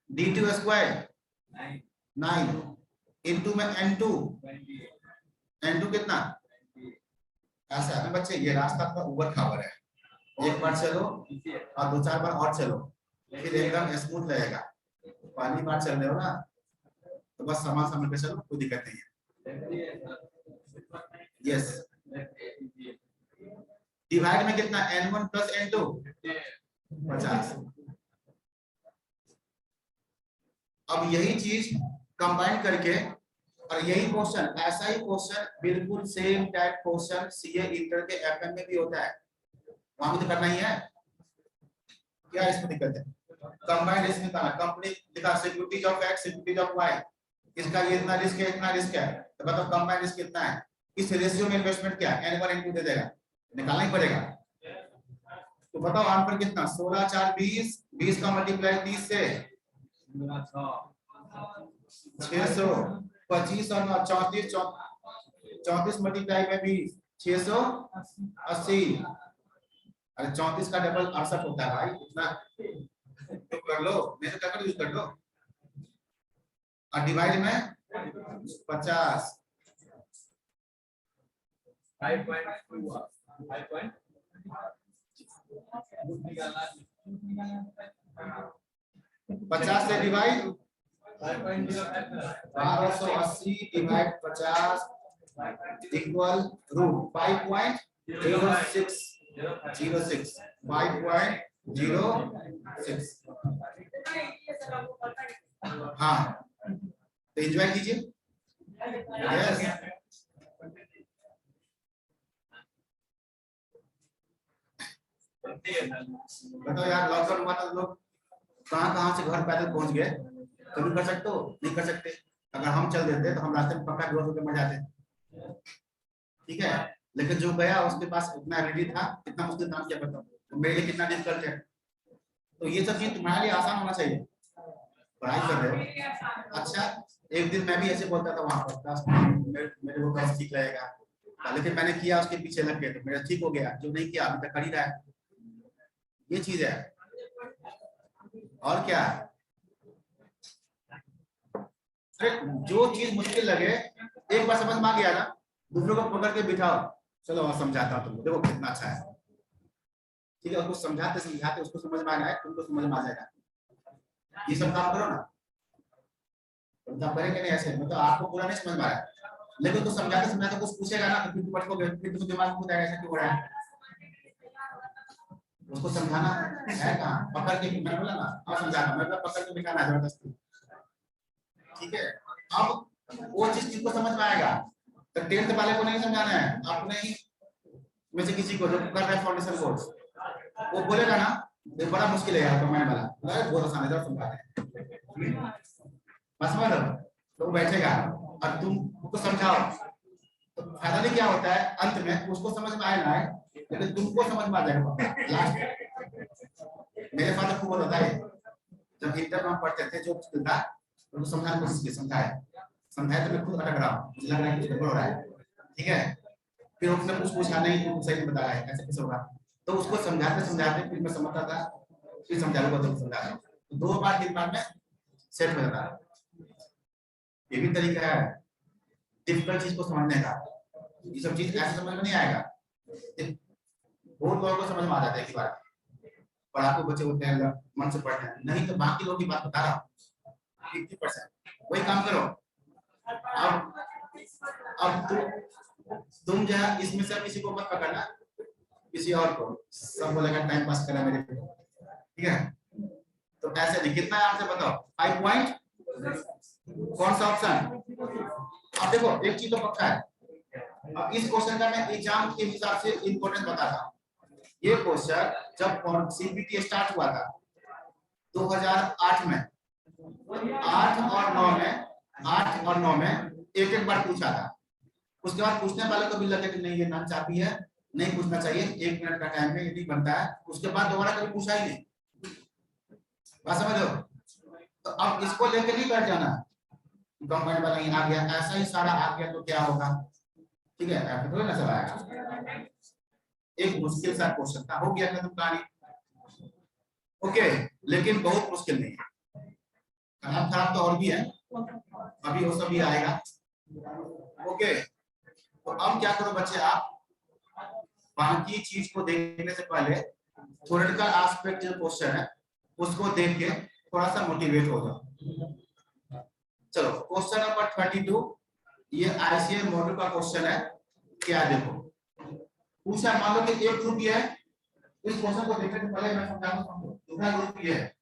D2 square 9 into में n2 कितना? ऐसा है बच्चे, ये रास्ता थोड़ा ऊबड़ खाबड़ है। एक बार चलो और 2-4 बार और चलो, फिर एकदम स्मूथ रहेगा। पहली बार चल रहे हो ना, तो बस सामान संभाल के चलो, कोई दिक्कत नहीं है। यस, डिवाइड में कितना? n1 plus n2 50। अब यही चीज कंबाइन करके और यही क्वेश्चन, ऐसा ही क्वेश्चन बिल्कुल same type question CA inter के एफएन में भी होता है। वहां भी तो करना ही है, क्या इसमें दिक्कत है? कंबाइंड इसमें था कंपनी लिखा securities of X securities of Y, इसका ये इतना रिस्क है इतना रिस्क है, तो बताओ कंबाइंड रिस्क कितना है? इस रेशियो में इन्वेस्टमेंट क्या है? n1 n2 दे देगा, निकालना ही पड़ेगा। तो बताओ आंसर कितना? 16 4 20, 20 का मल्टीप्लाई 30 से 600, 25 और 34 मल्टीप्लाई में 20 680। अरे 34 का डबल 68 होता है भाई, इतना तो कर लो, मेरे कैलकुलेटर यूज कर लो। और डिवाइड में 50 50 से डिवाइड 1280 डिवाइड 50 इक्वल रूट 5.06 5.06। हाँ तो एंजॉय कीजिए। यस बताओ यार, लॉकडाउन हुआ था, लोग कहाँ से घर पैदल पहुंच गए। कभी कर सकते हो? नहीं कर सकते। अगर हम चल देते तो हम रास्ते में पक्का बेहोश होकर मर जाते, ठीक है। लेकिन जो गया उसके पास इतना एबिलिटी था, इतना मुश्किल काम किया करता, तो मेरे लिए कितना डिफिकल्ट है। तो ये सब चीज तुम्हारे लिए आसान होना चाहिए। पढ़ाई कर रहे हो, अच्छा एक दिन मैं भी ऐसे बोलता था वहां पर, मेरे को बस ठीक रहेगा, लेकिन मैंने किया उसके पीछे लग गए तो मेरा ठीक हो गया। जो नहीं किया अभी तक कर ही रहा है। ये चीज है। और क्या? अरे जो चीज मुश्किल लगे, एक बार समझ में आ गया ना, दूसरों को पकड़ के बिठाओ, चलो और समझाता हूँ तुमको, देखो कितना अच्छा है। ठीक है, उसको समझाते समझाते उसको समझ में आ रहा है, तुमको समझ में आ जाएगा। ये सब काम करो ना, तो करेंगे नहीं ऐसे, मतलब आपको पूरा नहीं समझ में आ रहा है, लेकिन तो समझाते समझाते कुछ पूछेगा ना, तो फिर पढ़ोगे, फिर तो दिमाग में खुद आएगा ऐसा क्यों हो रहा है। उसको समझाना है कहाँ, पकड़ के, मैं बोला ना, और समझाना मतलब पकड़ के बिठाना जबरदस्ती। ठीक है, अब वो चीज किसको समझ में आएगा, तो 10th वाले को नहीं समझाना है, अपने ही में से किसी को जो कर रहा है फाउंडेशन कोर्स, वो बोलेगा ना ये बड़ा मुश्किल है यार कमांड वाला, बहुत आसान है, जरा समझाते हैं बस समझ लो। तो वो बैठेगा और तुम उसको समझाओ, तो फायदा नहीं क्या होता है, अंत में उसको समझ में आए ना आए, लेकिन तुमको समझ में आ जाएगा लास्ट। मेरे साथ तो खूब होता है, जब इंटर में पढ़ते थे जो था, तो समझाने की कोशिश की, समझाए तो मैं खुद अटक रहा हूँ, मुझे लग रहा है कुछ गड़बड़ हो रहा है। ठीक है, फिर उसने कुछ पूछा नहीं, तुम सही नहीं बता रहा है, ऐसे कैसे होगा, तो उसको समझाते समझाते फिर मैं समझता था, फिर समझाऊंगा तो समझा रहा हूँ, तो 2 बार 3 बार में सेट हो जाता है। ये भी तरीका है डिफिकल्ट चीज को समझने का, ये सब चीज ऐसे समझ में नहीं आएगा, बहुत लोगों को समझ में आ जाता है एक बार, पढ़ाकू बच्चे होते हैं मन से पढ़ते हैं, नहीं तो बाकी लोगों की बात बता रहा हूँ 50%। वही काम करो। अब तुम जो है इसमें से किसी को मत पकड़ना, किसी और को, सब बोलेगा टाइम पास करा मेरे को। ठीक है, तो ऐसे नहीं, कितना है आपसे बताओ, 5 पॉइंट, कौन सा ऑप्शन। अब देखो एक चीज तो पक्का है, अब इस क्वेश्चन का मैं एग्जाम के हिसाब से इंपॉर्टेंस बताता हूँ। ये क्वेश्चन जब सीपीटी स्टार्ट हुआ था 2008 में, 8 और 9 में एक एक बार पूछा था, उसके बाद पूछने वाले को भी लगे कि नहीं ये नाइंसाफी है, नहीं पूछना चाहिए, 1 मिनट का टाइम में ये नहीं बनता है, उसके बाद दोबारा कभी पूछा ही नहीं। बात समझ लो, तो अब इसको लेकर नहीं कर जाना गवर्नमेंट वाला ही आ गया, ऐसा ही सारा आ गया तो क्या होगा। ठीक है, ऐसा थोड़ी ना सब आएगा, एक मुश्किल सा क्वेश्चन था, हो गया खत्म कहानी। ओके, लेकिन बहुत मुश्किल नहीं है, खराब खराब तो और भी है, अभी वो सब भी आएगा। ओके, तो अब क्या करो बच्चे, आप बाकी चीज को देखने से पहले थ्योरेटिकल एस्पेक्ट जो क्वेश्चन है उसको देख के थोड़ा सा मोटिवेट हो जाओ। चलो क्वेश्चन नंबर 32, ये आईसीए मॉडल का क्वेश्चन है। क्या देखो पूछा, मान लो कि एक ग्रुप ये है, इस क्वेश्चन को देखने से पहले मैं समझाऊंगा, दूसरा ग्रुप ये है,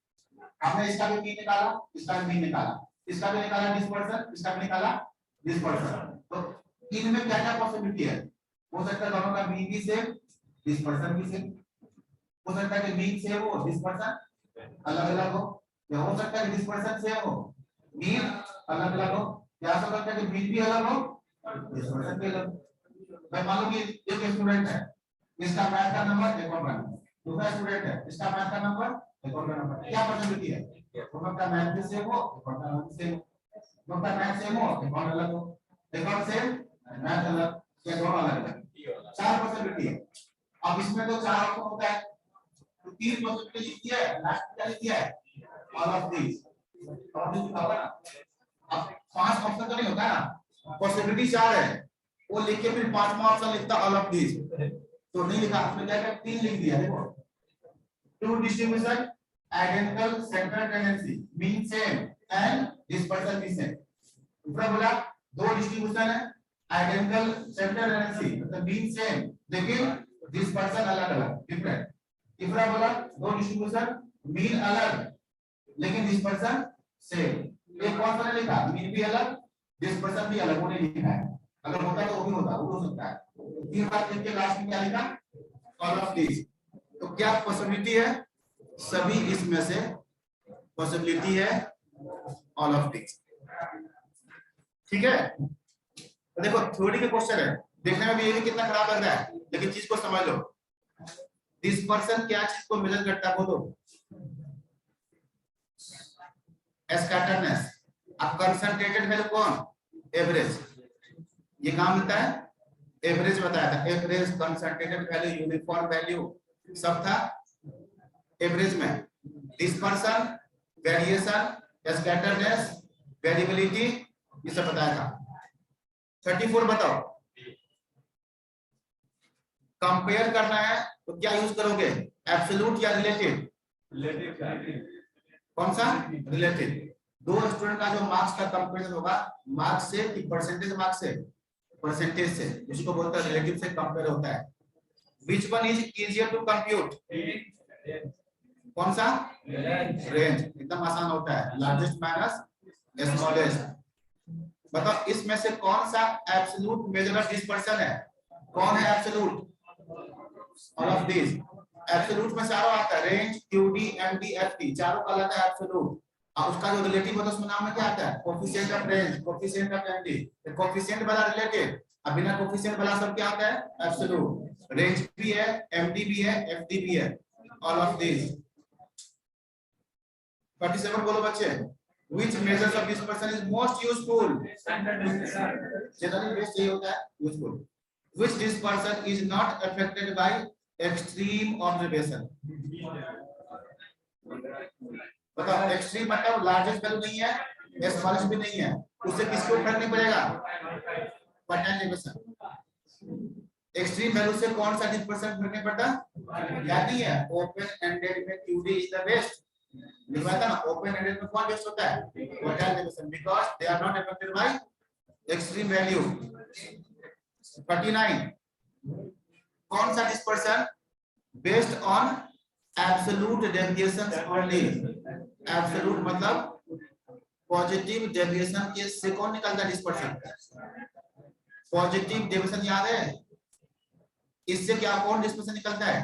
हमने इसका भी मीन निकाला, इसका भी मीन निकाला, इसका भी निकाला डिस्पर्सन, इसका भी निकाला डिस्पर्सन, तो इनमें क्या क्या पॉसिबिलिटी है, हो सकता है दोनों का मीन भी सेम, डिस्पर्सन भी सेम, हो सकता है कि मीन सेम हो, डिस्पर्सन अलग अलग हो, या हो सकता है कि डिस्पर्सन सेम हो, मीन अलग अलग हो, या हो सकता है कि मीन भी अलग हो, डिस्पर्सन भी अलग हो। मैं मान लो कि एक स्टूडेंट है, इसका मैथ का नंबर एक और नंबर, दूसरा स्टूडेंट है, इसका मैथ का नंबर एक और नंबर, क्या पॉसिबिलिटी है, दोनों का मैथ भी सेम हो, एक और नंबर सेम, दोनों का मैथ सेम हो, एक और अलग हो, एक और सेम मैथ अलग, या दोनों अलग अलग, 4 पॉसिबिलिटी है। अब इसमें तो 4 ऑप्शन होता है, तो 3 पॉसिबिलिटी लिखी है, लास्ट क्या लिखी है, ऑल ऑफ दीस, और लिखा होगा ना। अब 5 ऑप्शन तो नहीं होता ना, पॉसिबिलिटी 4 है, वो लिख के फिर 5वां ऑप्शन लिखता ऑल ऑफ दीस, तो नहीं लिखा, उसमें क्या है 3 लिख दिया। देखो two distribution identical central tendency mean same and dispersion भी सेम, दूसरा बोला 2 डिस्ट्रीब्यूशन है आइडेंटिकल सेंट्रल टेंडेंसी मतलब मीन सेम लेकिन डिस्पर्सन अलग अलग डिफरेंट, तीसरा बोला 2 डिस्ट्रीब्यूशन मीन अलग लेकिन डिस्पर्सन सेम, ये कौन सा लिखा, मीन भी अलग डिस्पर्सन भी अलग, वो नहीं लिखा है, अगर होता तो वो भी होता, वो हो सकता है। 3 बार लिख के लास्ट में क्या लिखा, ऑल ऑफ दीस, तो क्या पॉसिबिलिटी है, सभी इसमें से पॉसिबिलिटी है ऑल ऑफ दीस। ठीक है, तो देखो थ्योरी के क्वेश्चन है, देखने में भी ये भी कितना खराब लग रहा है, लेकिन चीज को समझ लो, डिस्पर्सन क्या चीज को मेजर करता है, बोलो स्कैटरनेस, अब कंसंट्रेटेड वैल्यू कौन, एवरेज, ये काम मिलता है एवरेज बताया था, average concentrated value uniform value सब था, एवरेज में डिस्पर्सन, वेरिएशन, स्कैटरनेस, वेरिएबिलिटी, ये सब बताएगा। 34 बताओ। कंपेयर करना है तो क्या यूज करोगे, एब्सोल्यूट या रिलेटिव? कौन सा? रिलेटिव। दो स्टूडेंट का जो मार्क्स का कंपैरिजन होगा मार्क्स से कि परसेंटेज मार्क्स से? परसेंटेज से, इसको बोलते हैं रिलेटिव से कंपेयर होता है। Which one is easier to compute? कौन सा? रेंज, एकदम आसान होता है, लार्जेस्ट माइनस स्मॉलेस्ट। बताओ इसमें से कौन सा एब्सोल्यूट मेजर ऑफ डिस्पर्शन है? कौन है absolute? All of this. Absolute में सारा आता है, रेंज, क्यूडी, एमडी, एफटी, चारों का आता है एब्सोल्यूट। और उसका जो रिलेटिव होता है उसमें नाम में क्या आता है? Coefficient of range, coefficient of MD. तो कोएफिशिएंट वाला रिलेटिव, अब बिना कोएफिशिएंट वाला सब क्या आता है? एब्सोल्यूट। रेंज भी है, एमडी भी है, एफडी भी है, ऑल ऑफ दिस। 47 बोलो बच्चे। Which measures of dispersion is most useful? Generally best यही होता है, useful. Which dispersion is not affected by extreme observation? बताओ, एक्सट्रीम मतलब लार्जेस्ट वैल्यू नहीं है, स्मॉलेस्ट भी नहीं है, उससे किसको फर्क नहीं पड़ेगा? Quartile dispersion. एक्सट्रीम वैल्यू से कौन सा डिस्पर्शन फर्क नहीं पड़ता? क्या नहीं है, ओपन एंडेड में क्यूडी इज द बेस्ट। लिखा था ना, ओपन एंडेड में कौन बेस्ट होता है? Quartile dispersion, because they are not affected by extreme value. 39 कौन सा dispersion based on absolute deviations only? Absolute मतलब पॉजिटिव डेविएशन के से कौन निकलता है डिस्पर्शन? पॉजिटिव डेविएशन याद है, इससे क्या कौन डिस्पर्शन निकलता है?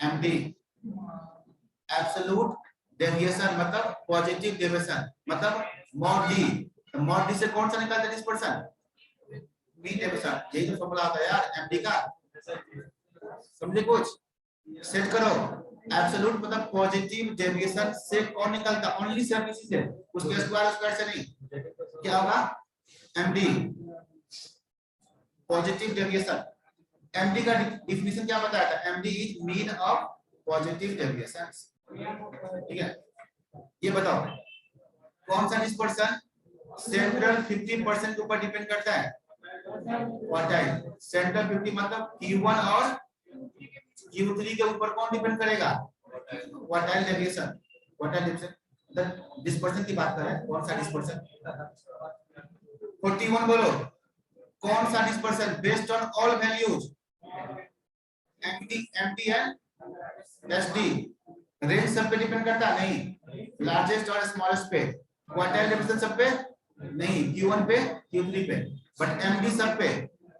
एमडी। एब्सोल्यूट डेविएशन मतलब पॉजिटिव डेविएशन मतलब मॉड डी। तो मॉड डी से कौन सा निकलता है डिस्पर्शन? Mean deviation. यही तो फॉर्मूला आता है यार एमडी का, समझे? कुछ सेट करो। एब्सोल्यूट मतलब पॉजिटिव डेविएशन से कौन निकलता? ओनली सिर्फ इसी से, उसके स्क्वायर से नहीं। क्या होगा? MD, positive deviation. एमडी का डिफिनेशन क्या बताया था? MD is mean of positive deviations. ठीक है, ये बताओ कौन सा डिस्पर्शन सेंट्रल 50% के ऊपर डिपेंड करता है? क्वार्टाइल। सेंट्रल 50 मतलब Q1 और Q3 के ऊपर कौन डिपेंड करेगा? Quartile deviation. Quartile deviation dispersion की बात कर रहे हैं, कौन सा डिस्पर्शन? 41 बोलो, कौन सा dispersion based on all values? MD, MD and SD. Range सब पे डिपेंड करता नहीं, लार्जेस्ट और स्मॉलेस्ट पे। क्वार्टाइल डिविजन सब पे नहीं, Q1 पे, Q3 पे, बट एमडी सब पे,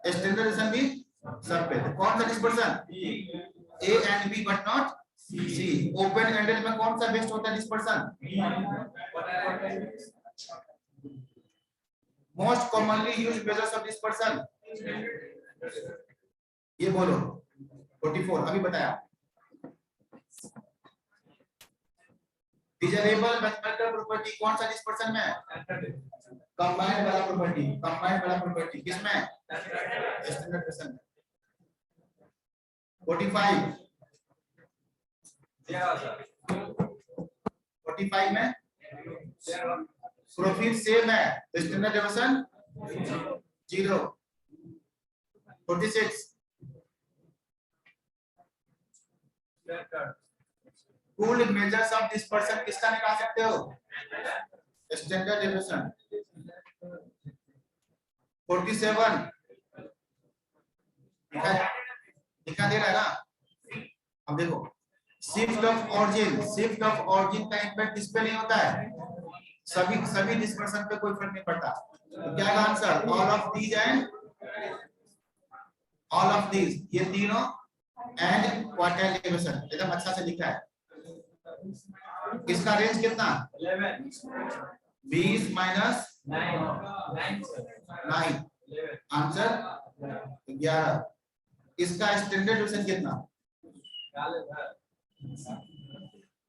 स्टैंडर्डाइजेशन भी सब पे। तो कौन सा dispersion? A and B but not C। Open ended में कौन सा बेस्ट होता है dispersion? Most commonly used measures of dispersion, ये बोलो। 44 अभी बताया। डिजायरेबल मैथमेटिकल प्रॉपर्टी कौन सा डिस्पर्शन में? कंबाइंड वाला प्रॉपर्टी। कंबाइंड वाला प्रॉपर्टी किसमें? स्टैंडर्डाइजेशन में। 45 45 में प्रोफिट सेम है, standard deviation 0। 46 pooled measures of dispersion किसका निकाल सकते हो? Standard deviation. 47 दिखा दे रहा है ना? अब देखो, shift of origin, shift of origin का इंपैक्ट किस पे नहीं होता है? सभी डिस्पर्शन पे कोई फर्क नहीं पड़ता। तो क्या है answer? All of these and all of these, ये तीनों एंड क्वार्टाइल डेविएशन। एकदम अच्छा से लिखा है। इसका रेंज कितना? 20 माइनस 9, आंसर 11। इसका स्टैंडर्ड डेविएशन कितना?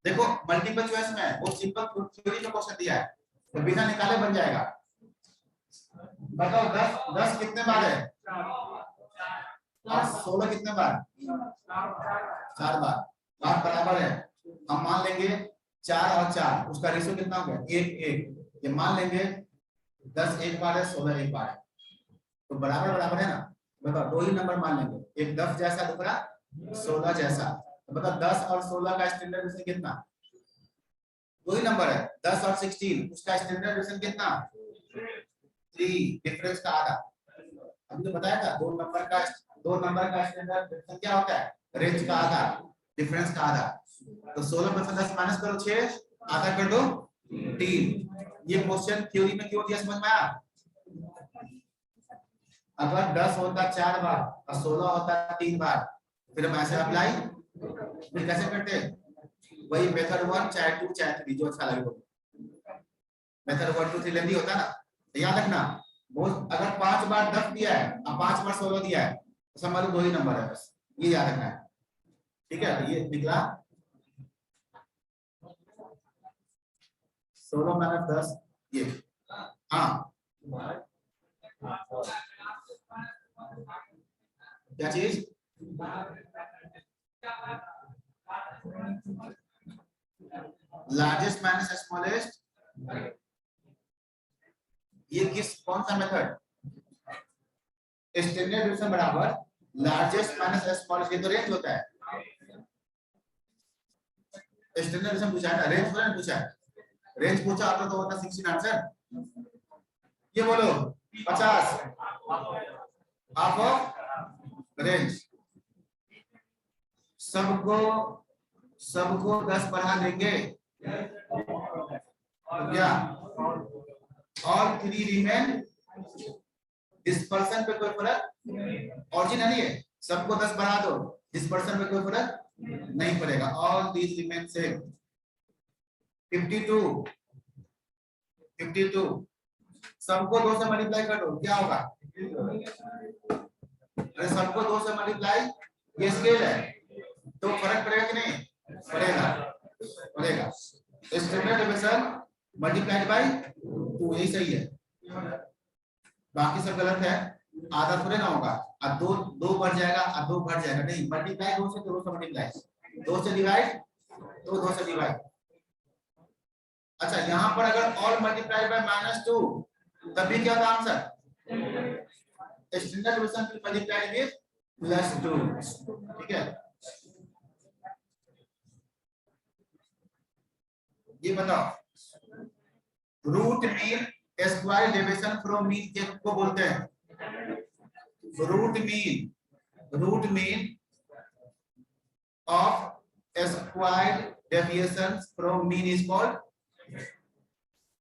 देखो मल्टीपल चॉइस में वो सिंपल थ्योरी में क्वेश्चन दिया है, तो बिना निकाले बन जाएगा। बताओ 10 कितने बार है? और 16 कितने बार? 4 बार। बात बराबर है। हम मान लेंगे 4 और 4 उसका रेशियो कितना हो गया 1 1। ये मान लेंगे 10 एक बार है 16 एक बार है, तो बराबर बराबर है ना। बताओ दो ही नंबर मान लेंगे, एक 10 जैसा दूसरा 16 जैसा, तो बताओ 10 और 16 का स्टैंडर्ड डिवीजन कितना, दो ही नंबर है 10 और 16, उसका स्टैंडर्ड डिवीजन कितना 3, डिफरेंस का आधा। अभी तो बताया था दो नंबर का स्टैंडर्ड डिवीजन क्या होता है, रेंज का आधा, डिफरेंस का आधा। तो 16 में से 10 माइनस करो 6, आधा कर दो 3। ये क्वेश्चन थ्योरी में क्यों दिया समझ में आया। अगर 10 होता 4 बार और 16 होता 3 बार, फिर हम ऐसे अप्लाई फिर कैसे करते, वही मेथड 1 चाहे 2 चाहे 3 जो अच्छा लगे। मेथड 1 2 3 लेंदी होता ना, तो याद रखना वो अगर 5 बार 10 दिया है और 5 बार 16 दिया है तो समझ लो दो ही नंबर है, बस ये याद रखना है। ठीक है, ये निकला 16 माइनस 10 ये। हाँ क्या चीज, लार्जेस्ट माइनस स्मॉलेस्ट, ये किस कौन सा मेथड, स्टैंडर्ड डिवीजन बराबर लार्जेस्ट माइनस स्मॉलेस्ट, ये तो रेंज होता है। स्टैंडर्ड डिवीजन पूछा है ना, रेंज थोड़ा पूछा है। रेंज पूछा आपने तो होता 16 आंसर। ये बोलो 50 हाफ ऑफ रेंज। सबको 10 बढ़ा देंगे तो क्या, और 3 रिमेन, डिस्पर्सन पे कोई फर्क ऑरिजिन नहीं है, सबको 10 बढ़ा दो, डिस्पर्सन पे कोई फर्क नहीं पड़ेगा। All these remain same. 52 सबको 2 से मल्टीप्लाई कर दो, क्या होगा, अरे सबको 2 से मल्टीप्लाई, ये स्केल है तो फर्क पड़ेगा कि नहीं, पड़ेगा। स्टैंडर्ड डिवीजन मल्टीप्लाइड बाय 2, यही सही है, बाकी सब गलत है। आधा थोड़े ना होगा, अब 2 बढ़ जाएगा और 2 घट जाएगा, नहीं मल्टीप्लाई 2 से 2 से मल्टीप्लाई, 2 से डिवाइड तो 2 से डिवाइड। अच्छा यहाँ पर अगर ऑल मल्टीप्लाइड बाय -2 तब भी क्या था answer, standard division will multiply with +2। ठीक है, ये बताओ root mean square deviation from mean किसको बोलते हैं, root mean of square deviation from mean is called,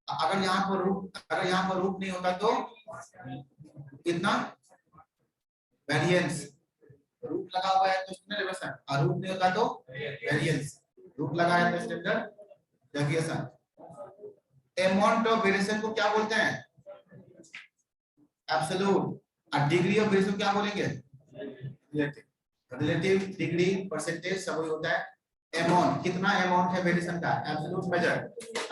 अगर यहाँ पर रूट नहीं होता तो कितना वेरिएंस, रूट लगा हुआ है तो स्टैंडर्ड डेविएशन, और रूट नहीं होता तो वेरिएंस, रूट लगा है तो standard deviation. Amount of variation को क्या बोलते हैं, एब्सोल्यूट, और डिग्री ऑफ वेरिएशन क्या बोलेंगे, रिलेटिव, डिग्री, परसेंटेज सब वही होता है। अमाउंट कितना अमाउंट है वेरिएशन का, एब्सोल्यूट मेजर,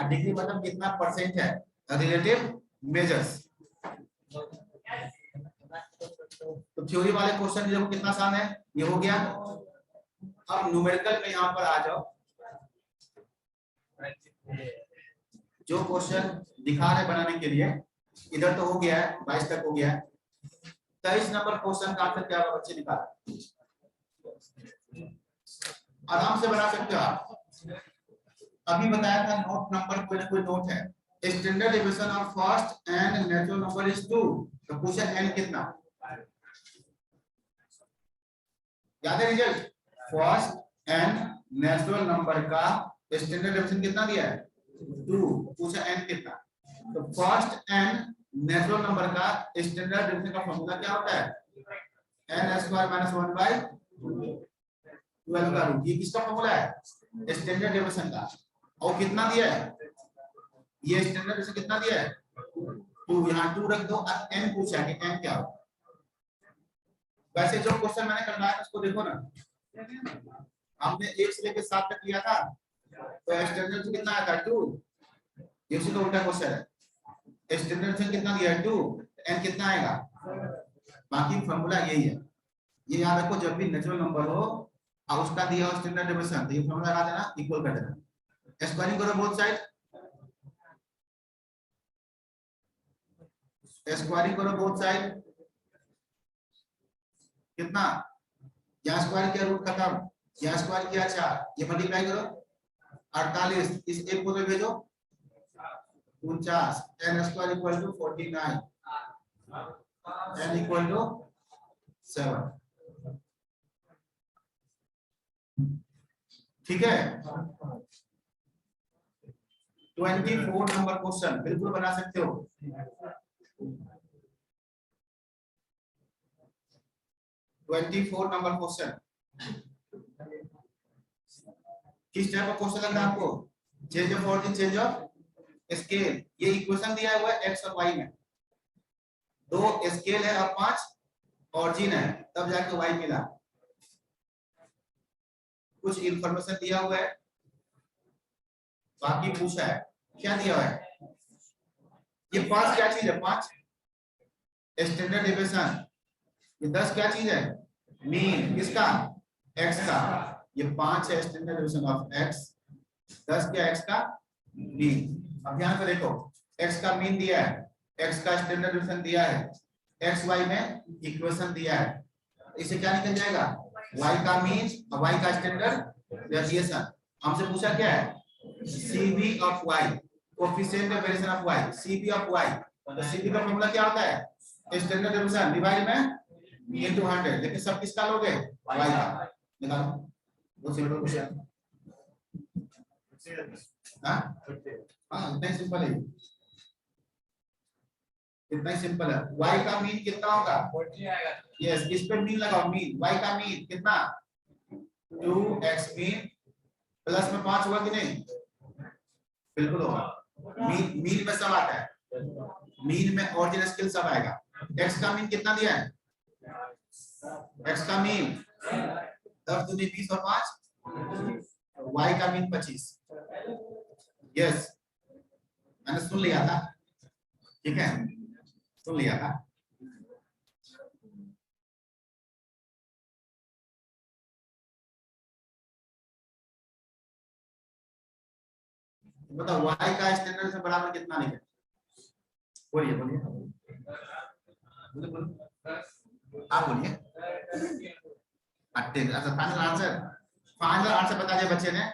और डिग्री मतलब कितना परसेंट है, रिलेटिव मेजर्स। तो थ्योरी वाले क्वेश्चन देखो कितना आसान है, ये हो गया। अब न्यूमेरिकल में यहाँ पर आ जाओ, जो क्वेश्चन दिखा रहे बनाने के लिए, इधर तो हो गया है 22 तक हो गया है। 23 नंबर क्वेश्चन का आंसर क्या होगा बच्चे निकाल, आराम से बना सकते हो आप। अभी बताया था नोट नंबर कोई नोट है, standard division of first and natural number is 2, तो पूछा n कितना, याद है result, first and natural number का स्टैंडर्ड डिवीजन कितना दिया है 2, पूछा n कितना। तो फर्स्ट एंड नेचुरल नंबर का स्टैंडर्ड डिवीजन का फॉर्मूला क्या होता है, n² - 1/12 का रूट, ये किसका फॉर्मूला है, स्टैंडर्ड डिवीजन का। और कितना दिया है, ये स्टैंडर्ड डिवीजन कितना दिया है 2, यहाँ 2 रख दो, और n पूछा है कि n क्या हो। वैसे जो क्वेश्चन मैंने करवाया था उसको देखो ना, हमने 1 से लेकर 7 तक लिया था, तो स्टैंडर्ड कितना आया था 2, ये उसी का उल्टा क्वेश्चन है, स्टैंडर्ड से कितना दिया है 2, n कितना आएगा, बाकी फॉर्मूला यही है। ये याद रखो जब भी नेचुरल नंबर हो और उसका दिया हुआ स्टैंडर्ड डेविएशन, तो ये फॉर्मूला लगा देना, इक्वल कर देना, स्क्वायरिंग करो बोथ साइड, स्क्वायरिंग करो बोथ साइड, कितना, यहाँ स्क्वायर किया रूट खत्म, यहाँ स्क्वायर किया 4, ये मल्टीप्लाई करो 48, इस एक को तो भेजो 49, n square equal to 49, n equal to 7, ठीक है। 24 नंबर क्वेश्चन बिल्कुल बना सकते हो। 24 नंबर क्वेश्चन, किस टाइप का क्वेश्चन लग रहा है आपको, change of origin, change of scale. ये इक्वेशन दिया हुआ है x और y में, 2 स्केल है और 5 ऑरिजिन है, तब जाके y मिला। कुछ इंफॉर्मेशन दिया हुआ है, बाकी पूछा है, क्या दिया हुआ है, ये 5 क्या चीज है, 5 स्टैंडर्ड डेविएशन, ये 10 क्या चीज है, मीन किसका, x का, ये 5 है स्टैंडर्ड डेविएशन ऑफ x, 10 क्या x का मीन। अब ध्यान से देखो, x का मीन दिया है, x का स्टैंडर्ड डेविएशन दिया है, x y में इक्वेशन दिया है, इसे क्या निकल जाएगा, y का मीन और y का स्टैंडर्ड डेविएशन। हमसे पूछा क्या है, cv of y, coefficient of variation of y, cv of y, तो cv का फॉर्मूला क्या होता है, स्टैंडर्ड डेविएशन डिवाइड में इनटू 100, लेकिन सब किसका लोगे, y का, निकालो, वो सिंपल क्वेश्चन। हाँ इतना ही सिंपल है, इतना ही सिंपल है। y का मीन कितना होगा, यस, इस पे मीन लगाओ, मीन y का मीन कितना, 2x मीन प्लस में 5 होगा कि नहीं, बिल्कुल होगा, मीन में सब आता है, मीन में ऑरिजिन स्केल सब आएगा। x का मीन कितना दिया है, x का मीन 10 दूनी 20 और 5, y का मीन 25, यस मैंने सुन लिया था, ठीक है, सुन लिया था। बताओ y का स्टैंडर्ड से बराबर कितना लिखे, बोलिए बोलिए, आप बोलिए। अच्छा फाइनल आंसर बता दिया बच्चे ने,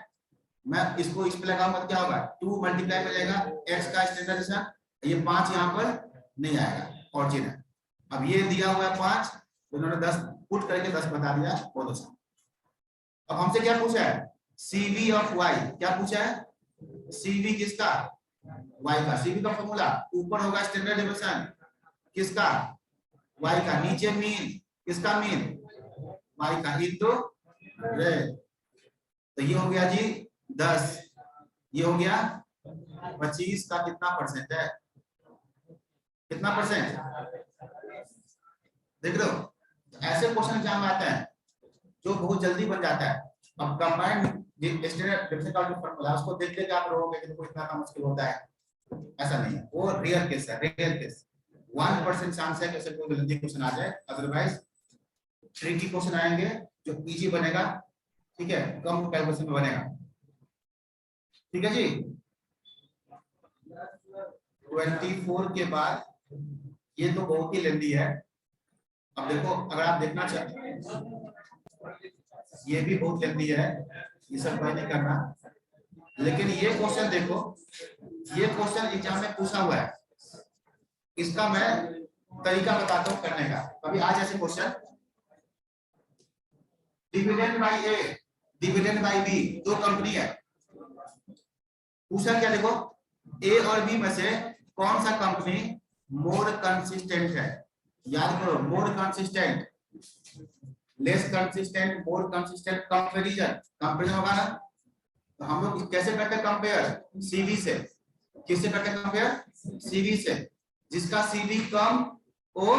मैं इसको इस पे लगाऊंगा तो क्या होगा, 2 मल्टीप्लाई हो जाएगा x का स्टैंडर्ड डेविएशन, ये 5 यहाँ पर नहीं आएगा, ऑरिजिन है। अब ये दिया हुआ है 5, तो इन्होंने 10 पुट करके 10 बता दिया, बहुत अच्छा। अब हमसे क्या पूछा है, cv ऑफ y, क्या पूछा है, cv किसका, y का, cv का फॉर्मूला ऊपर होगा स्टैंडर्ड डेविएशन किसका, y का, नीचे मीन किसका, मीन y का इनटू रेट, तो ये हो गया जी 10, ये हो गया 25 का कितना परसेंट है, कितना परसेंट, देख रहे हो, ऐसे क्वेश्चन एग्जाम में आते हैं जो बहुत जल्दी बन जाता है। अब कंबाइंड स्टैंडर्ड डेविएशन का जो फॉर्मूला उसको देख के आप रहोगे कि कोई इतना मुश्किल होता है, ऐसा नहीं है, वो रेयर केस है, रेयर केस, 1% चांस है कि ऐसे कोई जल्दी क्वेश्चन आ जाए, अदरवाइज ट्रिकी क्वेश्चन आएंगे जो इजी बनेगा, ठीक है, कम कैलकुलेशन में बनेगा, ठीक है जी। 24 के बाद ये तो बहुत ही लेंदी है। अब देखो अगर आप देखना चाहते हैं, ये भी बहुत लेंदी है, ये सब कोई नहीं करना, लेकिन ये क्वेश्चन देखो, ये क्वेश्चन एग्जाम में पूछा हुआ है, इसका मैं तरीका बताता हूँ करने का। अभी आज ऐसे question, dividend by A, dividend by B, दो कंपनी है, पूछा क्या, देखो ए और बी में से कौन सा कंपनी मोर कंसिस्टेंट है, याद करो, more consistent, less consistent, more consistent, comparison, comparison होगा ना, तो हम लोग कैसे करते हैं कंपेयर, सीवी से, किससे करते हैं कंपेयर, सीवी से, जिसका सीवी कम वो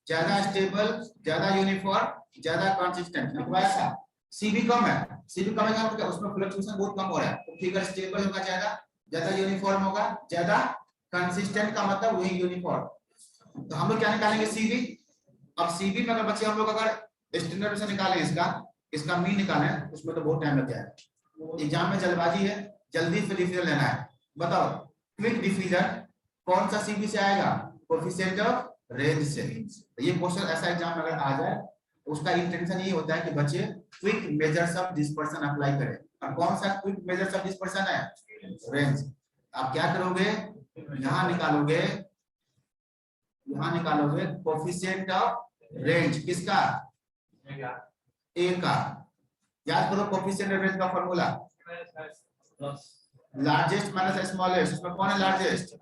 ज्यादा स्टेबल, ज्यादा यूनिफॉर्म, ज्यादा कंसिस्टेंट, लिखवाया था, सीवी कम है, सीवी कम है मतलब उसमें फ्लक्चुएशन बहुत कम हो रहा है, तो फिगर स्टेबल होगा, ज्यादा ज्यादा यूनिफॉर्म होगा, ज्यादा कंसिस्टेंट का मतलब वही यूनिफॉर्म, तो हम लोग क्या निकालेंगे, सीवी। अब सीवी में अगर बच्चे हम लोग अगर स्टैंडर्ड से निकालें इसका, इसका मीन निकालें उसमें तो बहुत टाइम लग जाएगा। एग्जाम में जल्दबाजी है, जल्दी से डिफिजन लेना है। बताओ क्विक डिफिजन कौन सा सीबी से आएगा? कोएफिशिएंट ऑफ रेंज से। ये क्वेश्चन ऐसा एग्जाम में अगर आ जाए उसका इंटेंशन ये होता है कि बच्चे quick measures of dispersion apply करें। और कौन सा क्विक मेजर्स ऑफ डिस्पर्शन है? रेंज। आप क्या करोगे, यहां निकालोगे, यहां निकालोगे कोएफिशिएंट ऑफ रेंज किसका? ए का। याद करो कोएफिशिएंट ऑफ रेंज का फार्मूला लार्जेस्ट माइनस स्मॉलेस्ट। इसमें कौन है लार्जेस्ट?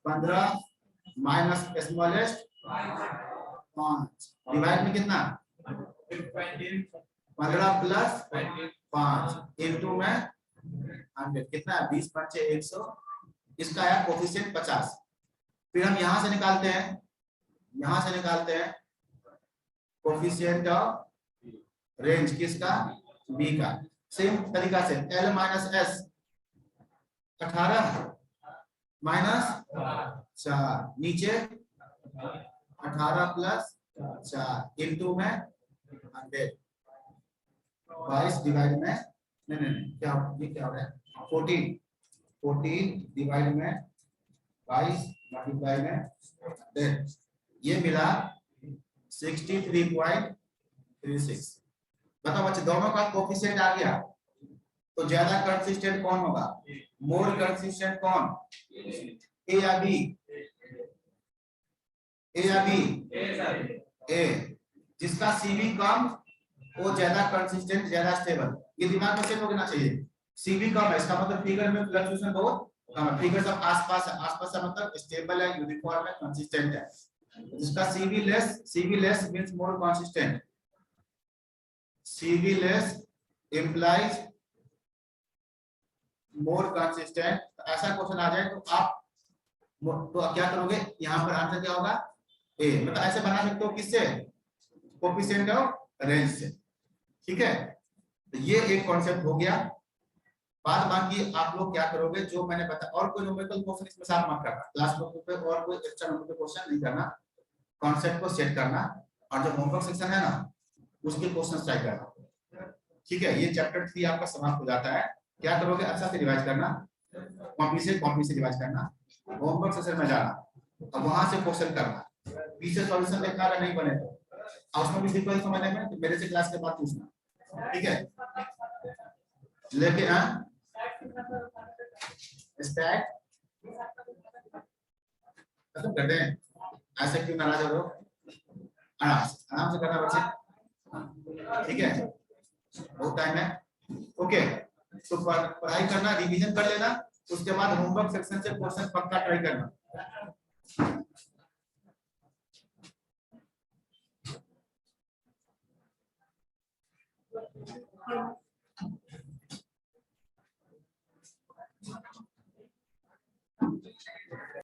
15 माइनस स्मॉलेस्ट 5 डिवाइड में कितना? 15 प्लस 5 इनटू में 100 कितना है? 20 5 100। इसका है कोएफिशिएंट 50। फिर हम यहां से निकालते हैं, यहां से निकालते हैं कोएफिशिएंट ऑफ रेंज किसका? बी का। सेम तरीका से L माइनस S 18 माइनस 4 नीचे 18 प्लस 4 इनटू में 100 22 डिवाइड में नहीं क्या ये क्या हो रहा है? 14 डिवाइड में 22 मल्टीप्लाई में 100 ये मिला 63.36। बताओ बच्चे दोनों का कोएफिशिएंट आ गया तो ज्यादा कंसिस्टेंट कौन होगा? मोर कंसिस्टेंट कौन? ए या बी? ए या बी? ए। जिसका सीबी कम वो ज्यादा कंसिस्टेंट, ज्यादा स्टेबल। ये दिमाग में सेट हो जाना चाहिए। सीबी कम है इसका मतलब फिगर में फ्लक्चुएशन बहुत कम है। फिगर सब आसपास है, आसपास का मतलब स्टेबल है, यूनिफॉर्म है, कंसिस्टेंट है। जिसका CB less means more consistent. CV less implies more consistent। ऐसा क्वेश्चन आ जाए तो आप तो क्या करोगे? यहाँ पर आंसर क्या होगा? ए। मतलब ऐसे बना सकते हो किससे? कोएफिशिएंट ऑफ रेंज से। ठीक है, तो ये एक कॉन्सेप्ट हो गया। बाद बाकी आप लोग क्या करोगे जो मैंने बताया। और कोई न्यूमेरिकल क्वेश्चन इसमें साथ मत करना क्लास पे, और कोई एक्स्ट्रा न्यूमेरिकल क्वेश्चन नहीं करना। कॉन्सेप्ट को सेट करना और जो होमवर्क सेक्शन है ना उसके क्वेश्चन ट्राई करना। ठीक है, ये चैप्टर 3 आपका समाप्त हो जाता है। क्या करोगे? अच्छा से रिवाइज करना, कॉपी से रिवाइज करना, होमवर्क सेशन में जाना और वहां से क्वेश्चन करना। पीछे सॉल्यूशन देखना अगर नहीं बने तो उसमें भी दिक्कत समझने में तो मेरे से क्लास के बाद पूछना। ठीक है, लेकिन हाँ स्टैक खत्म कर दें। ऐसे क्यों नाराज हो? आराम से करना बच्चे। ठीक है, बहुत टाइम है। ओके, तो पढ़ाई करना, रिवीजन कर लेना, उसके बाद होमवर्क सेक्शन से क्वेश्चन पक्का ट्राई करना।